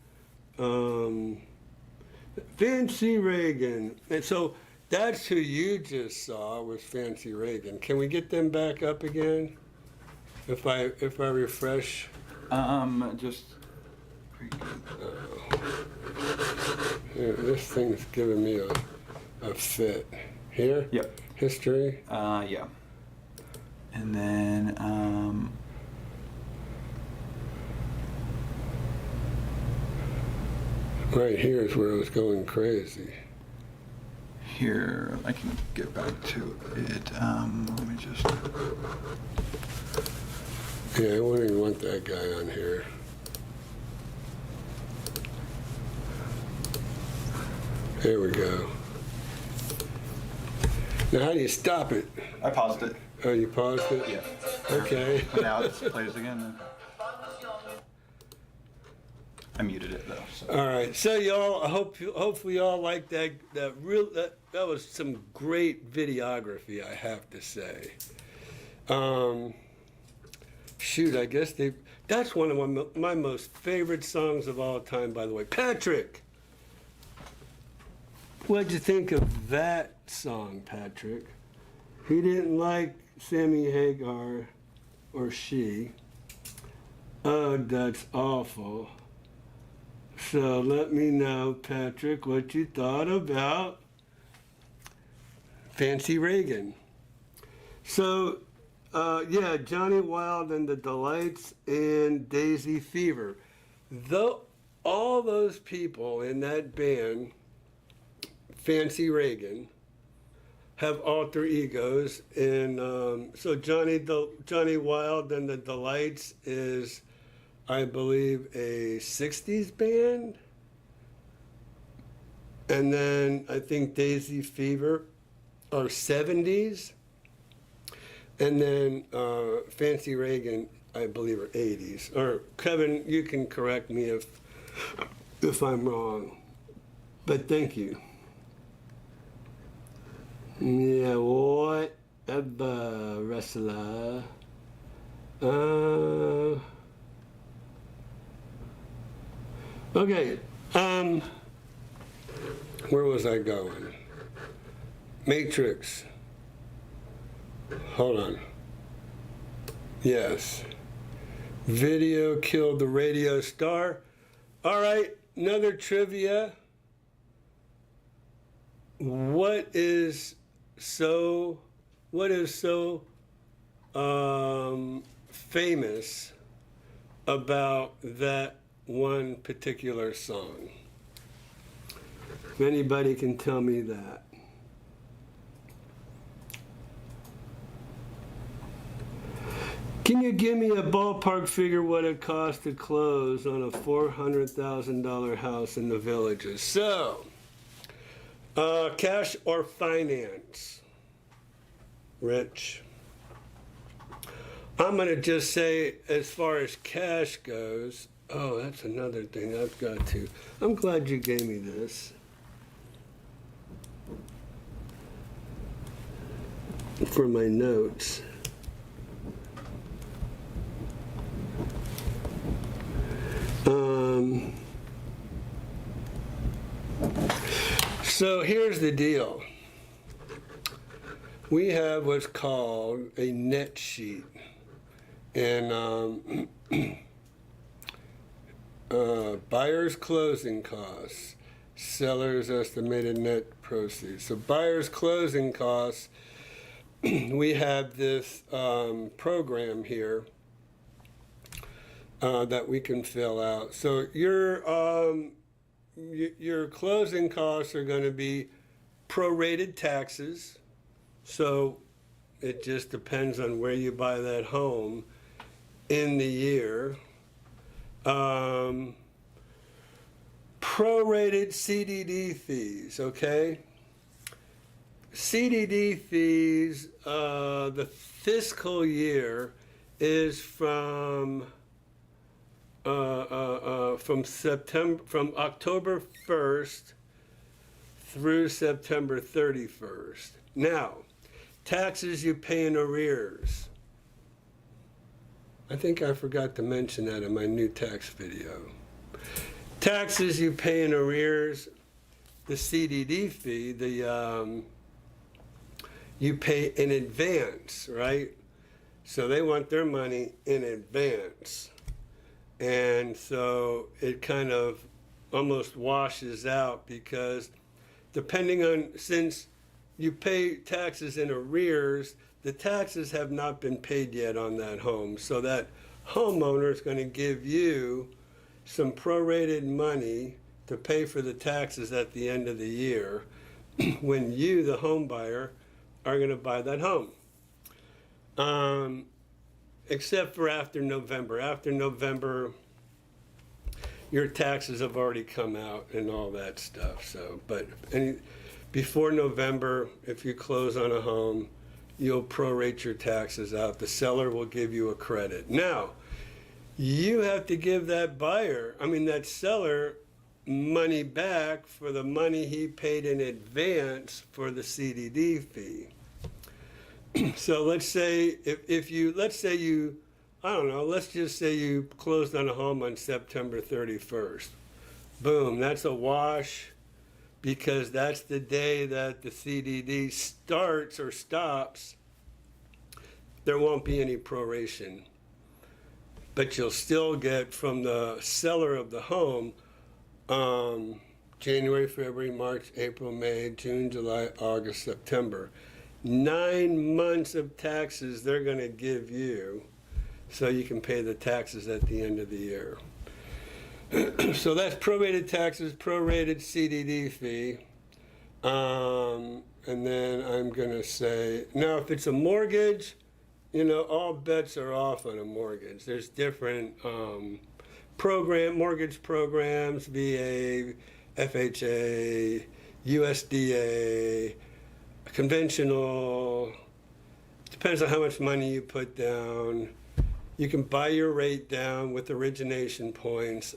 Fancy Reagan. And so that's who you just saw was Fancy Reagan. Can we get them back up again? If I refresh. Just pretty good. Here, this thing's giving me a fit. Here? Yep. History? Yeah. And then, Right here is where I was going crazy. here, I can get back to it. Let me just. Yeah, I wouldn't even want that guy on here. There we go. Now, how do you stop it? I paused it. Oh, you paused it? Yeah. Okay. Now it plays again. Then. I muted it though. So. All right. So y'all, hopefully y'all like that was some great videography, I have to say. Shoot, I guess that's one of my most favorite songs of all time, by the way. Patrick, what'd you think of that song, Patrick? He didn't like Sammy Hagar, or she. Oh, that's awful. So let me know, Patrick, what you thought about Fancy Reagan. So, yeah, Johnny Wilde and the Delights and Daisy Fever. All those people in that band, Fancy Reagan, have alter egos. And so Johnny Wilde and the Delights is, I believe, a 60s band. And then I think Daisy Fever are 70s. And then Fancy Reagan, I believe, are 80s. Or Kevin, you can correct me if I'm wrong. But thank you. Yeah, whatever, wrestler. Okay, where was I going? Matrix. Hold on. Yes. Video killed the radio star. All right, another trivia. What is so famous about that one particular song? If anybody can tell me that. Can you give me a ballpark figure what it cost to close on a $400,000 house in the Villages? So, cash or finance? Rich. I'm going to just say, as far as cash goes, oh, that's another thing I've got to. I'm glad you gave me this. For my notes. So here's the deal. We have what's called a net sheet. And buyer's closing costs, seller's estimated net proceeds. So buyer's closing costs, we have this program here that we can fill out. So your closing costs are going to be prorated taxes. So it just depends on where you buy that home in the year. Prorated CDD fees, okay? CDD fees, the fiscal year is from October 1st through September 31st. Now, taxes you pay in arrears. I think I forgot to mention that in my new tax video. Taxes you pay in arrears, the CDD fee, you pay in advance, right? So they want their money in advance. And so it kind of almost washes out because depending on, since you pay taxes in arrears, the taxes have not been paid yet on that home. So that homeowner is going to give you some prorated money to pay for the taxes at the end of the year when you, the home buyer, are going to buy that home. Except for after November. After November, your taxes have already come out and all that stuff. So, but before November, if you close on a home, you'll prorate your taxes out. The seller will give you a credit. Now, you have to give that that seller, money back for the money he paid in advance for the CDD fee. So let's say let's just say you closed on a home on September 31st. Boom, that's a wash because that's the day that the CDD starts or stops. There won't be any proration, but you'll still get from the seller of the home January, February, March, April, May, June, July, August, September. 9 months of taxes they're going to give you so you can pay the taxes at the end of the year. So that's prorated taxes, prorated CDD fee. And then I'm going to say, now if it's a mortgage, all bets are off on a mortgage. There's different mortgage programs, VA, FHA, USDA, conventional. Depends on how much money you put down. You can buy your rate down with origination points.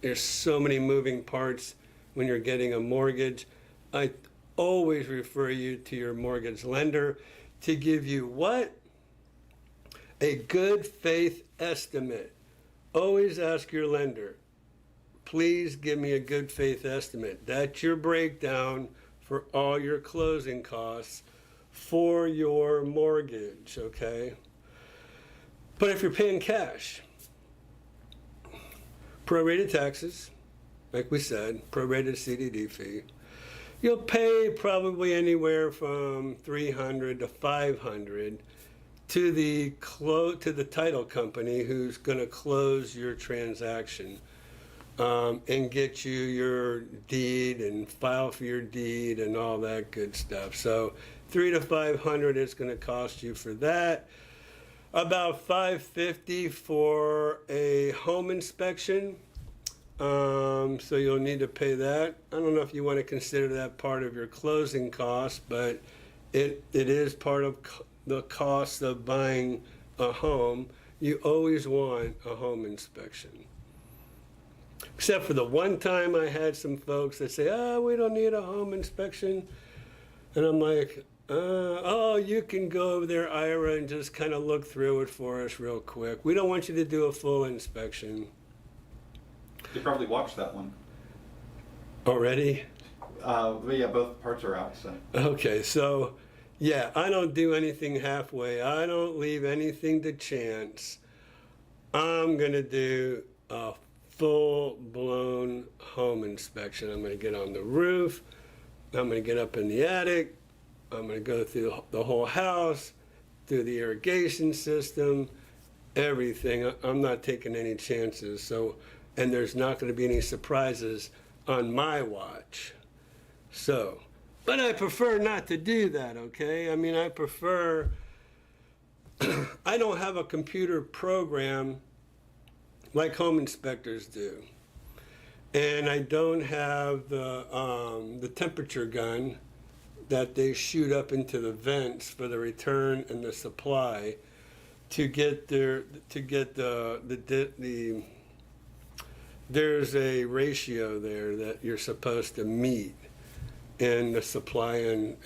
There's so many moving parts when you're getting a mortgage. I always refer you to your mortgage lender to give you what? A good faith estimate. Always ask your lender, please give me a good faith estimate. That's your breakdown for all your closing costs for your mortgage, okay? But if you're paying cash, prorated taxes, like we said, prorated CDD fee, you'll pay probably anywhere from $300 to $500 to the title company who's going to close your transaction and get you your deed and file for your deed and all that good stuff. So $300 to $500 is going to cost you for that. About $550 for a home inspection. So you'll need to pay that. I don't know if you want to consider that part of your closing costs, but it is part of the cost of buying a home. You always want a home inspection. Except for the one time I had some folks that say, we don't need a home inspection. And I'm like, you can go over there, Ira, and just kind of look through it for us real quick. We don't want you to do a full inspection. They probably watched that one. Already? But yeah, both parts are out, so. Okay, so yeah, I don't do anything halfway. I don't leave anything to chance. I'm going to do a full-blown home inspection. I'm going to get on the roof. I'm going to get up in the attic. I'm going to go through the whole house, through the irrigation system, everything. I'm not taking any chances. So, and there's not going to be any surprises on my watch. So, but I prefer not to do that, okay? I mean, I don't have a computer program like home inspectors do. And I don't have the temperature gun that they shoot up into the vents for the return and the supply to get there's a ratio there that you're supposed to meet in the supply and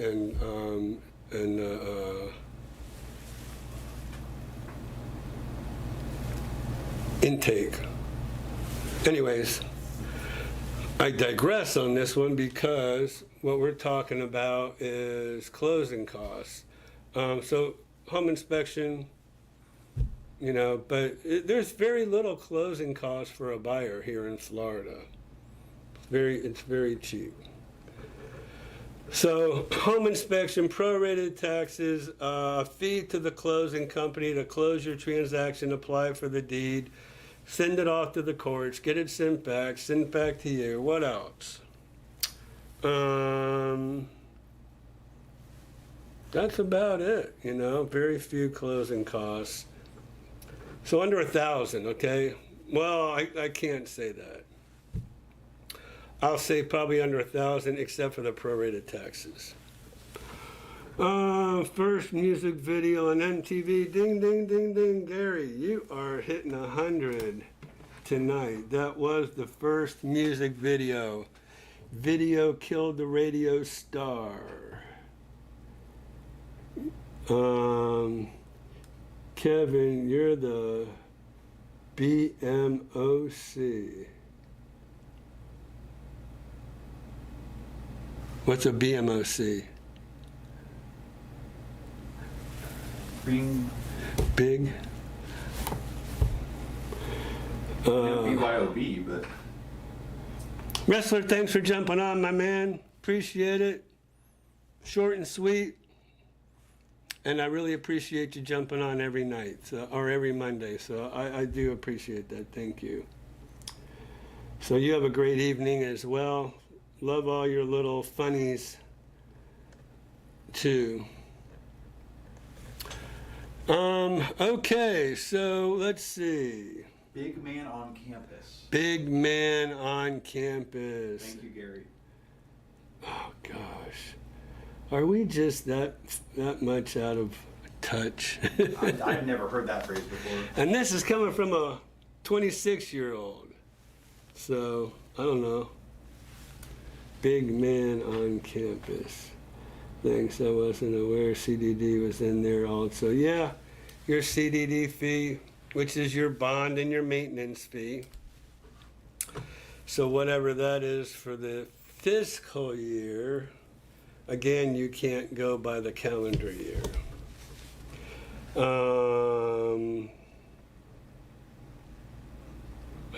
intake. Anyways, I digress on this one because what we're talking about is closing costs. So home inspection, you know, but there's very little closing costs for a buyer here in Florida. It's very cheap. So, home inspection, prorated taxes, fee to the closing company to close your transaction, apply for the deed, send it off to the courts, get it sent back to you. What else? That's about it, you know, very few closing costs. So under 1,000, okay? Well, I can't say that. I'll say probably under 1,000, except for the prorated taxes. First music video on MTV. Ding, ding, ding, ding. Gary, you are hitting 100 tonight. That was the first music video. Video killed the radio star. Kevin, you're the BMOC. What's a BMOC? Being Big? BYOB, but Wrestler, thanks for jumping on, my man. Appreciate it. Short and sweet. And I really appreciate you jumping on every night, or every Monday. So I do appreciate that. Thank you. So you have a great evening as well. Love all your little funnies, too. Okay, so let's see. big man on campus. Big man on campus. Thank you, Gary. Oh, gosh. Are we just that much out of touch? I've never heard that phrase before. And this is coming from a 26-year-old. So, I don't know. Big man on campus. Thanks, I wasn't aware CDD was in there also. Yeah, your CDD fee, which is your bond and your maintenance fee. So whatever that is for the fiscal year, again, you can't go by the calendar year.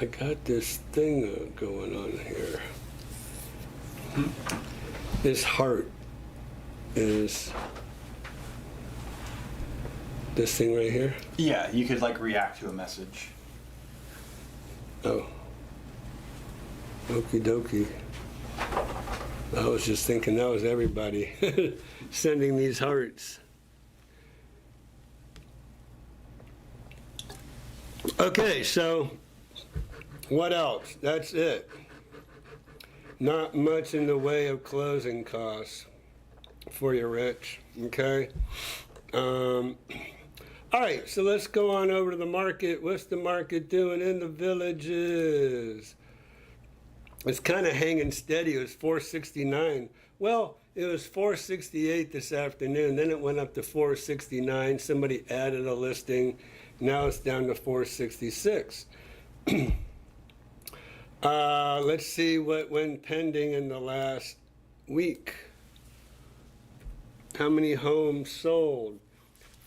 I got this thing going on here. This heart is this thing right here. Yeah, you could like react to a message. Oh. Okie dokie. I was just thinking that was everybody sending these hearts. Okay, so what else? That's it. Not much in the way of closing costs for you, Rich. Okay? All right, so let's go on over to the market. What's the market doing in the villages? It's kind of hanging steady. It was 469. Well, it was 468 this afternoon. Then it went up to 469. Somebody added a listing. Now it's down to 466. Let's see what went pending in the last week. How many homes sold?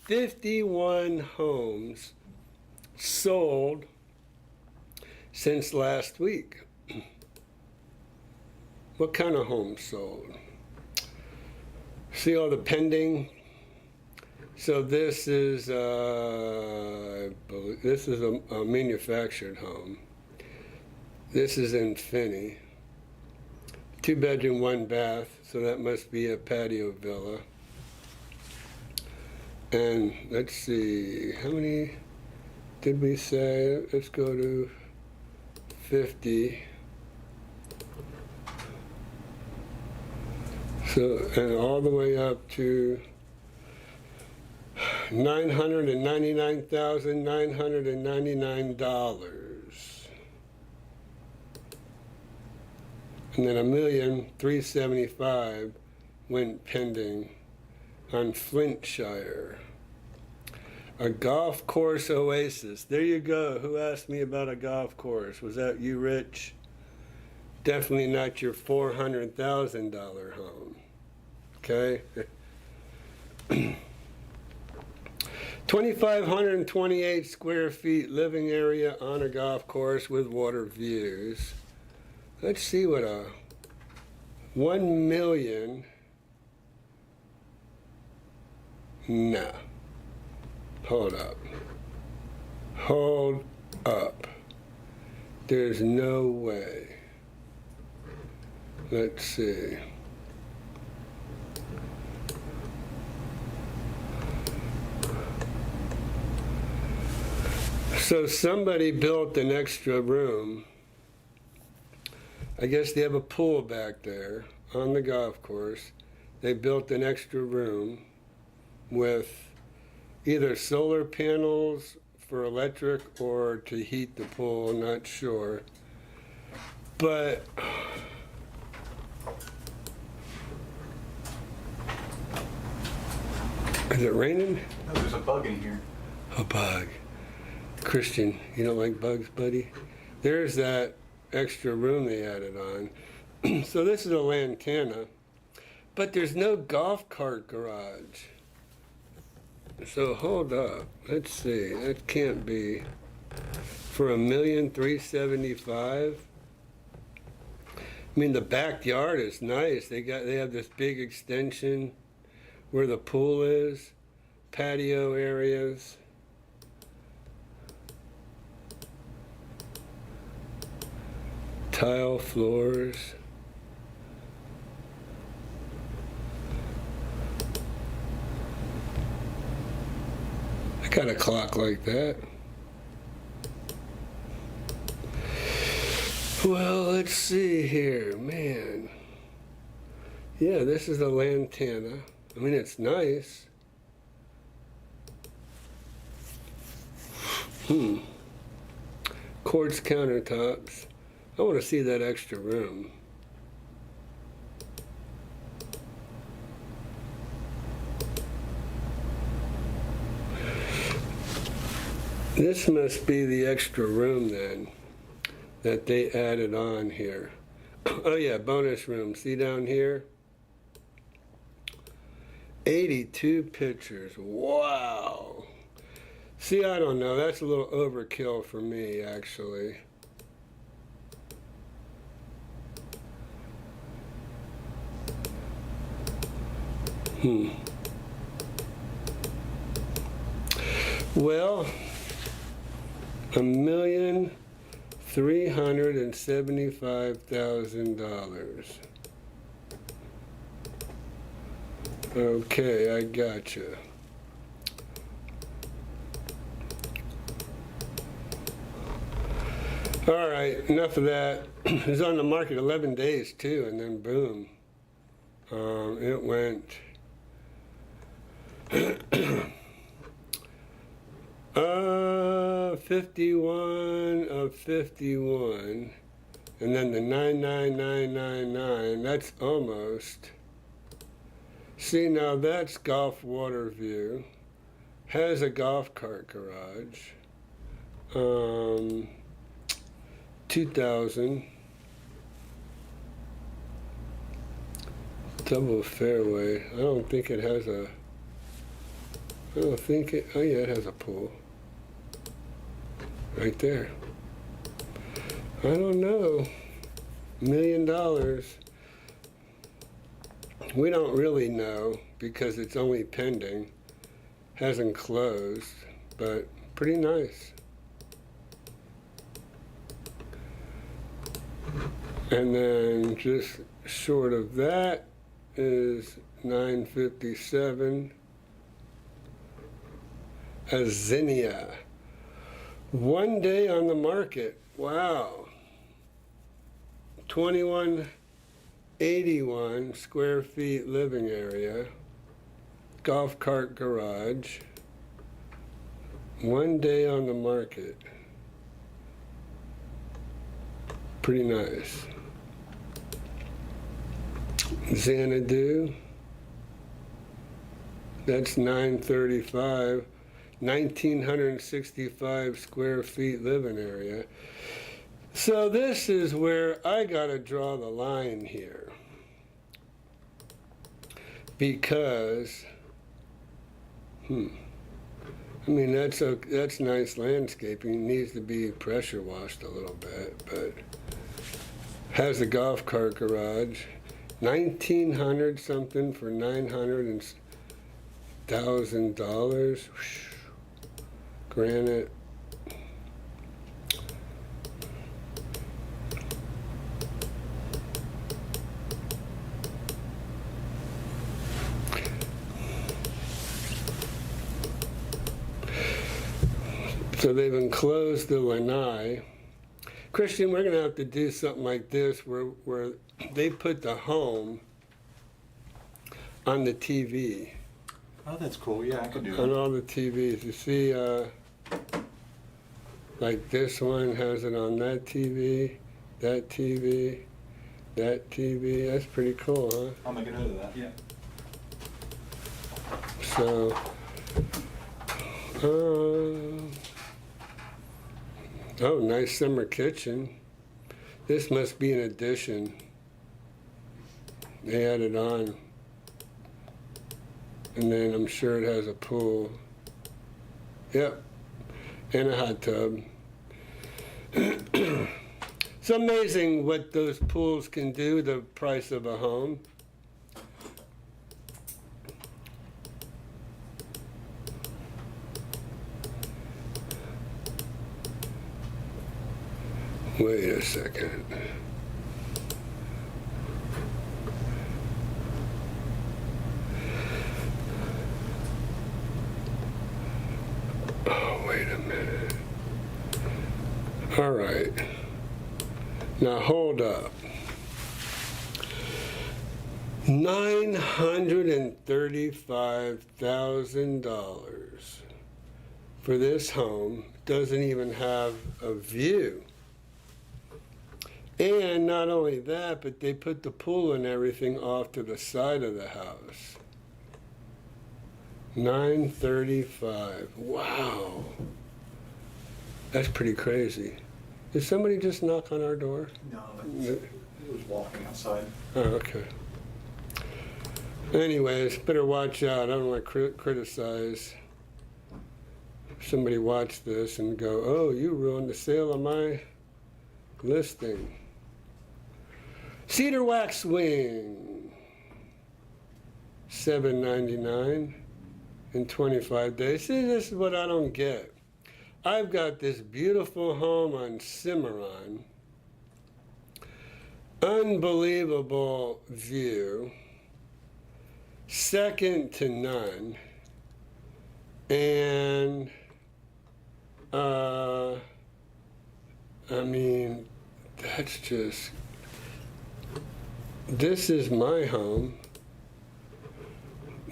51 homes sold since last week. What kind of homes sold? See all the pending? So this is a manufactured home. This is in Finney. 2-bedroom, 1 bath, so that must be a patio villa. And let's see, how many did we say? Let's go to 50. So, and all the way up to $999,999. And then $1,375,000 went pending on Flintshire. A golf course oasis. There you go. Who asked me about a golf course? Was that you, Rich? Definitely not your $400,000 home. Okay? 2,528 square feet living area on a golf course with water views. Let's see what a 1 million. No. Hold up. Hold up. There's no way. Let's see. So somebody built an extra room. I guess they have a pool back there on the golf course. They built an extra room with either solar panels for electric or to heat the pool, not sure. But is it raining? Oh, there's a bug in here. A bug. Christian, you don't like bugs, buddy? There's that extra room they added on. So this is a lantana, but there's no golf cart garage. So hold up, let's see, that can't be for $1,375,000. I mean, the backyard is nice. They have this big extension where the pool is, patio areas. Tile floors. I got a clock like that. Well, let's see here, man. Yeah, this is a lantana. I mean, it's nice. Quartz countertops. I want to see that extra room. This must be the extra room then that they added on here. Oh yeah, bonus room. See down here? 82 pictures. Wow. See, I don't know. That's a little overkill for me, actually. Well, $1,375,000. Okay, I gotcha. All right, enough of that. It was on the market 11 days too, and then boom, it went 51 of 51, and then the 99999. That's almost. See, now that's Golf Water View. Has a golf cart garage. 2,000. Double fairway. I don't think it has a. I don't think it. Oh yeah, it has a pool. Right there. I don't know. $1 million. We don't really know because it's only pending. Hasn't closed, but pretty nice. And then just short of that is 957. A zinnia. 1 day on the market. Wow. 2181 square feet living area. Golf cart garage. 1 day on the market. Pretty nice. Xanadu. That's 935. 1,965 square feet living area. So this is where I gotta draw the line here. Because, I mean, that's nice landscaping. It needs to be pressure washed a little bit, but has a golf cart garage. 1,900 something for $900,000. Granite. So they've enclosed the lanai. Christian, we're going to have to do something like this where they put the home on the TV. Oh, that's cool. Yeah, I could do On that. all the TVs. You see, like this one has it on that TV, that TV, that TV. That's pretty cool, huh? I'll make a note of that. Yeah. So, oh, nice summer kitchen. This must be an addition. They added on. And then I'm sure it has a pool. Yep, and a hot tub. It's amazing what those pools can do, the price of a home. Wait a second. Oh, wait a minute. All right. Now hold up. $935,000 for this home. Doesn't even have a view. And not only that, but they put the pool and everything off to the side of the house. 935. Wow. That's pretty crazy. Did somebody just knock on our door? No, it was walking outside. Oh, okay. Anyways, better watch out. I don't want to criticize. Somebody watch this and go, oh, you ruined the sale of my listing. Cedar wax swing. $7.99 in 25 days. See, this is what I don't get. I've got this beautiful home on Cimarron. Unbelievable view. Second to none. And, I mean, that's just, this is my home.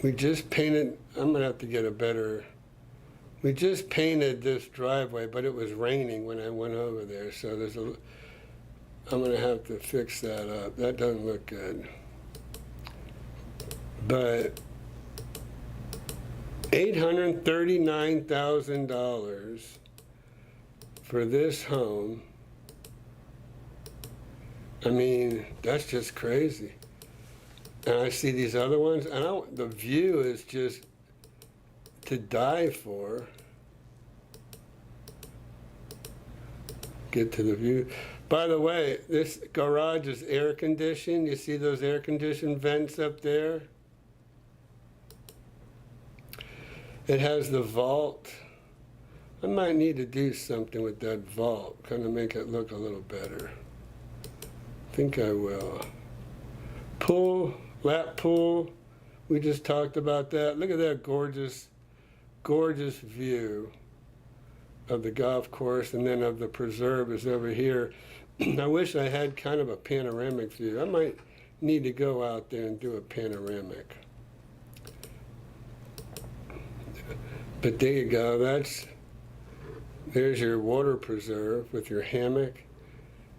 We just painted, I'm gonna have to get a better, we just painted this driveway, but it was raining when I went over there, so I'm gonna have to fix that up. That doesn't look good. But $839,000 for this home. I mean, that's just crazy. And I see these other ones, and the view is just to die for. Get to the view. By the way, this garage is air conditioned. You see those air conditioned vents up there? It has the vault. I might need to do something with that vault, kind of make it look a little better. I think I will. Pool, lap pool. We just talked about that. Look at that gorgeous, gorgeous view of the golf course, and then of the preserve is over here. I wish I had kind of a panoramic view. I might need to go out there and do a panoramic. But there you go, there's your water preserve with your hammock.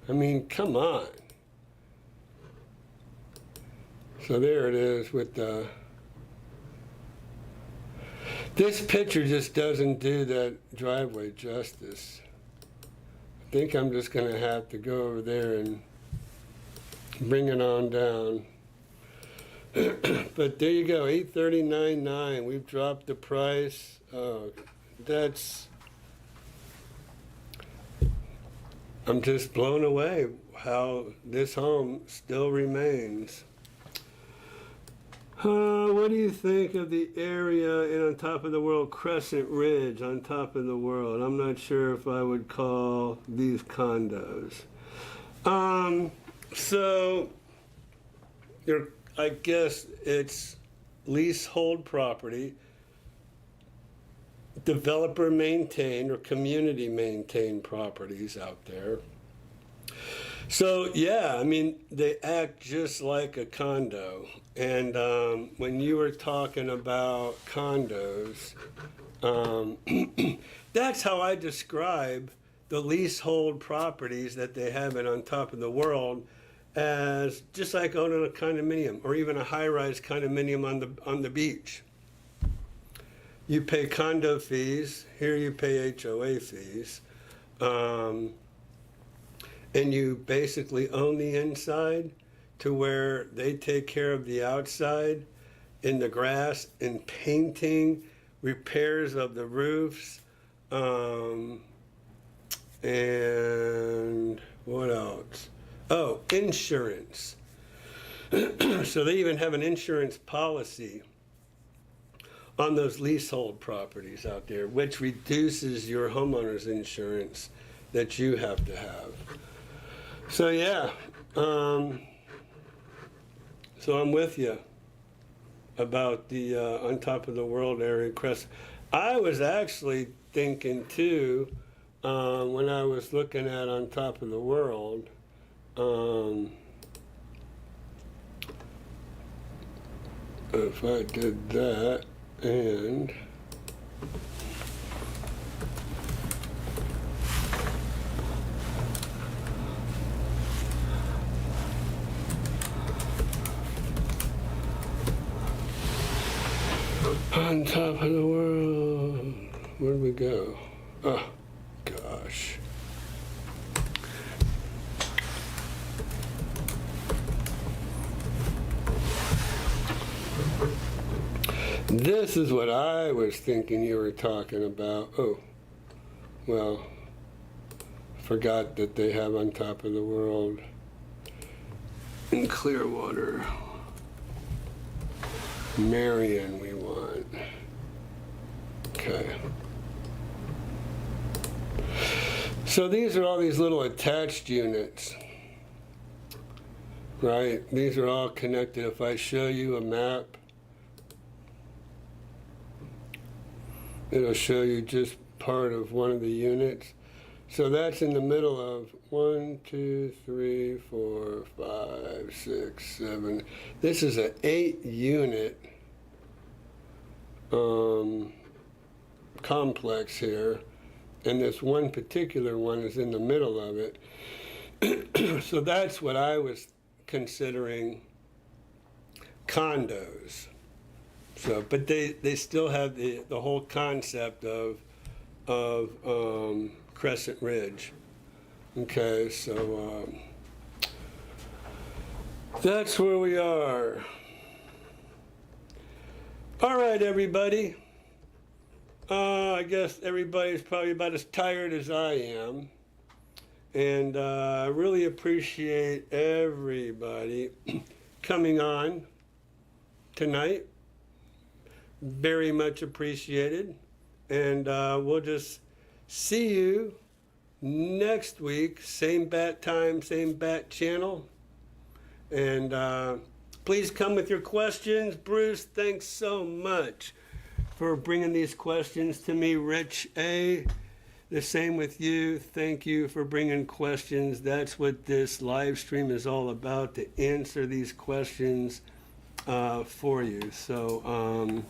I mean, come on. So there it is with the, this picture just doesn't do that driveway justice. I think I'm just gonna have to go over there and bring it on down. But there you go, $839.9. We've dropped the price. Oh, I'm just blown away how this home still remains. What do you think of the area in On Top of the World, Crescent Ridge, On Top of the World? I'm not sure if I would call these condos. So, I guess it's leasehold property, developer maintained or community maintained properties out there. So yeah, I mean, they act just like a condo. And when you were talking about condos, that's how I describe the leasehold properties that they have in On Top of the World, as just like owning a condominium or even a high-rise condominium on the beach. You pay condo fees. Here you pay HOA fees. And you basically own the inside to where they take care of the outside in the grass and painting, repairs of the roofs, and what else? Oh, insurance. So they even have an insurance policy on those leasehold properties out there, which reduces your homeowner's insurance that you have to have. So yeah, so I'm with you about the On Top of the World area crest. I was actually thinking too, when I was looking at On Top of the World, if I did that and On Top of the World, where'd we go? Oh, gosh. This is what I was thinking you were talking about. Oh, well, forgot that they have On Top of the World in Clearwater. Marion we want. Okay. So these are all these little attached units, right? These are all connected. If I show you a map, it'll show you just part of one of the units. So that's in the middle of 1, 2, 3, 4, 5, 6, 7. This is an 8-unit complex here, and this one particular one is in the middle of it. So that's what I was considering condos. So, but they still have the whole concept of Crescent Ridge. Okay, so that's where we are. All right, everybody. I guess everybody's probably about as tired as I am. And I really appreciate everybody coming on tonight. Very much appreciated. And we'll just see you next week. Same bat time, same bat channel. And please come with your questions. Bruce, thanks so much for bringing these questions to me. Rich A., the same with you. Thank you for bringing questions. That's what this live stream is all about, to answer these questions for you. So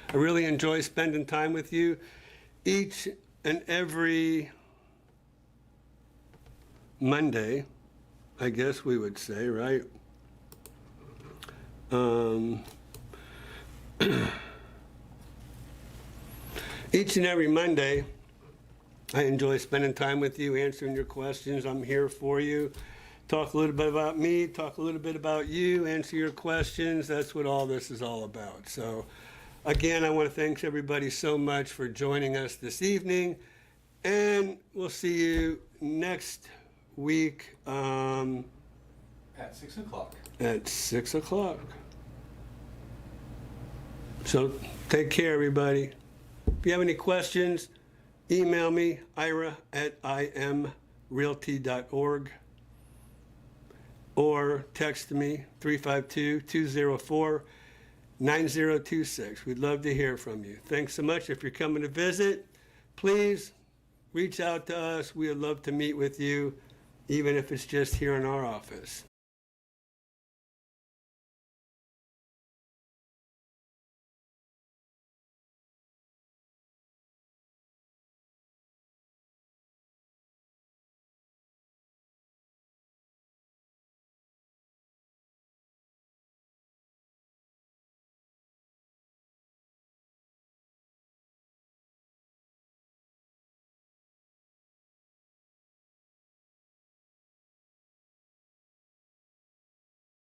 I really enjoy spending time with you each and every Monday, I guess we would say, right? Each and every Monday, I enjoy spending time with you, answering your questions. I'm here for you. Talk a little bit about me, talk a little bit about you, answer your questions. That's what all this is all about. So Again, I want to thank everybody so much for joining us this evening, and we'll see you next week At 6 o'clock. at 6 o'clock. So take care, everybody. If you have any questions, email me, ira@imrealty.org, or text me, 352-204-9026. We'd love to hear from you. Thanks so much. If you're coming to visit, please reach out to us. We would love to meet with you, even if it's just here in our office.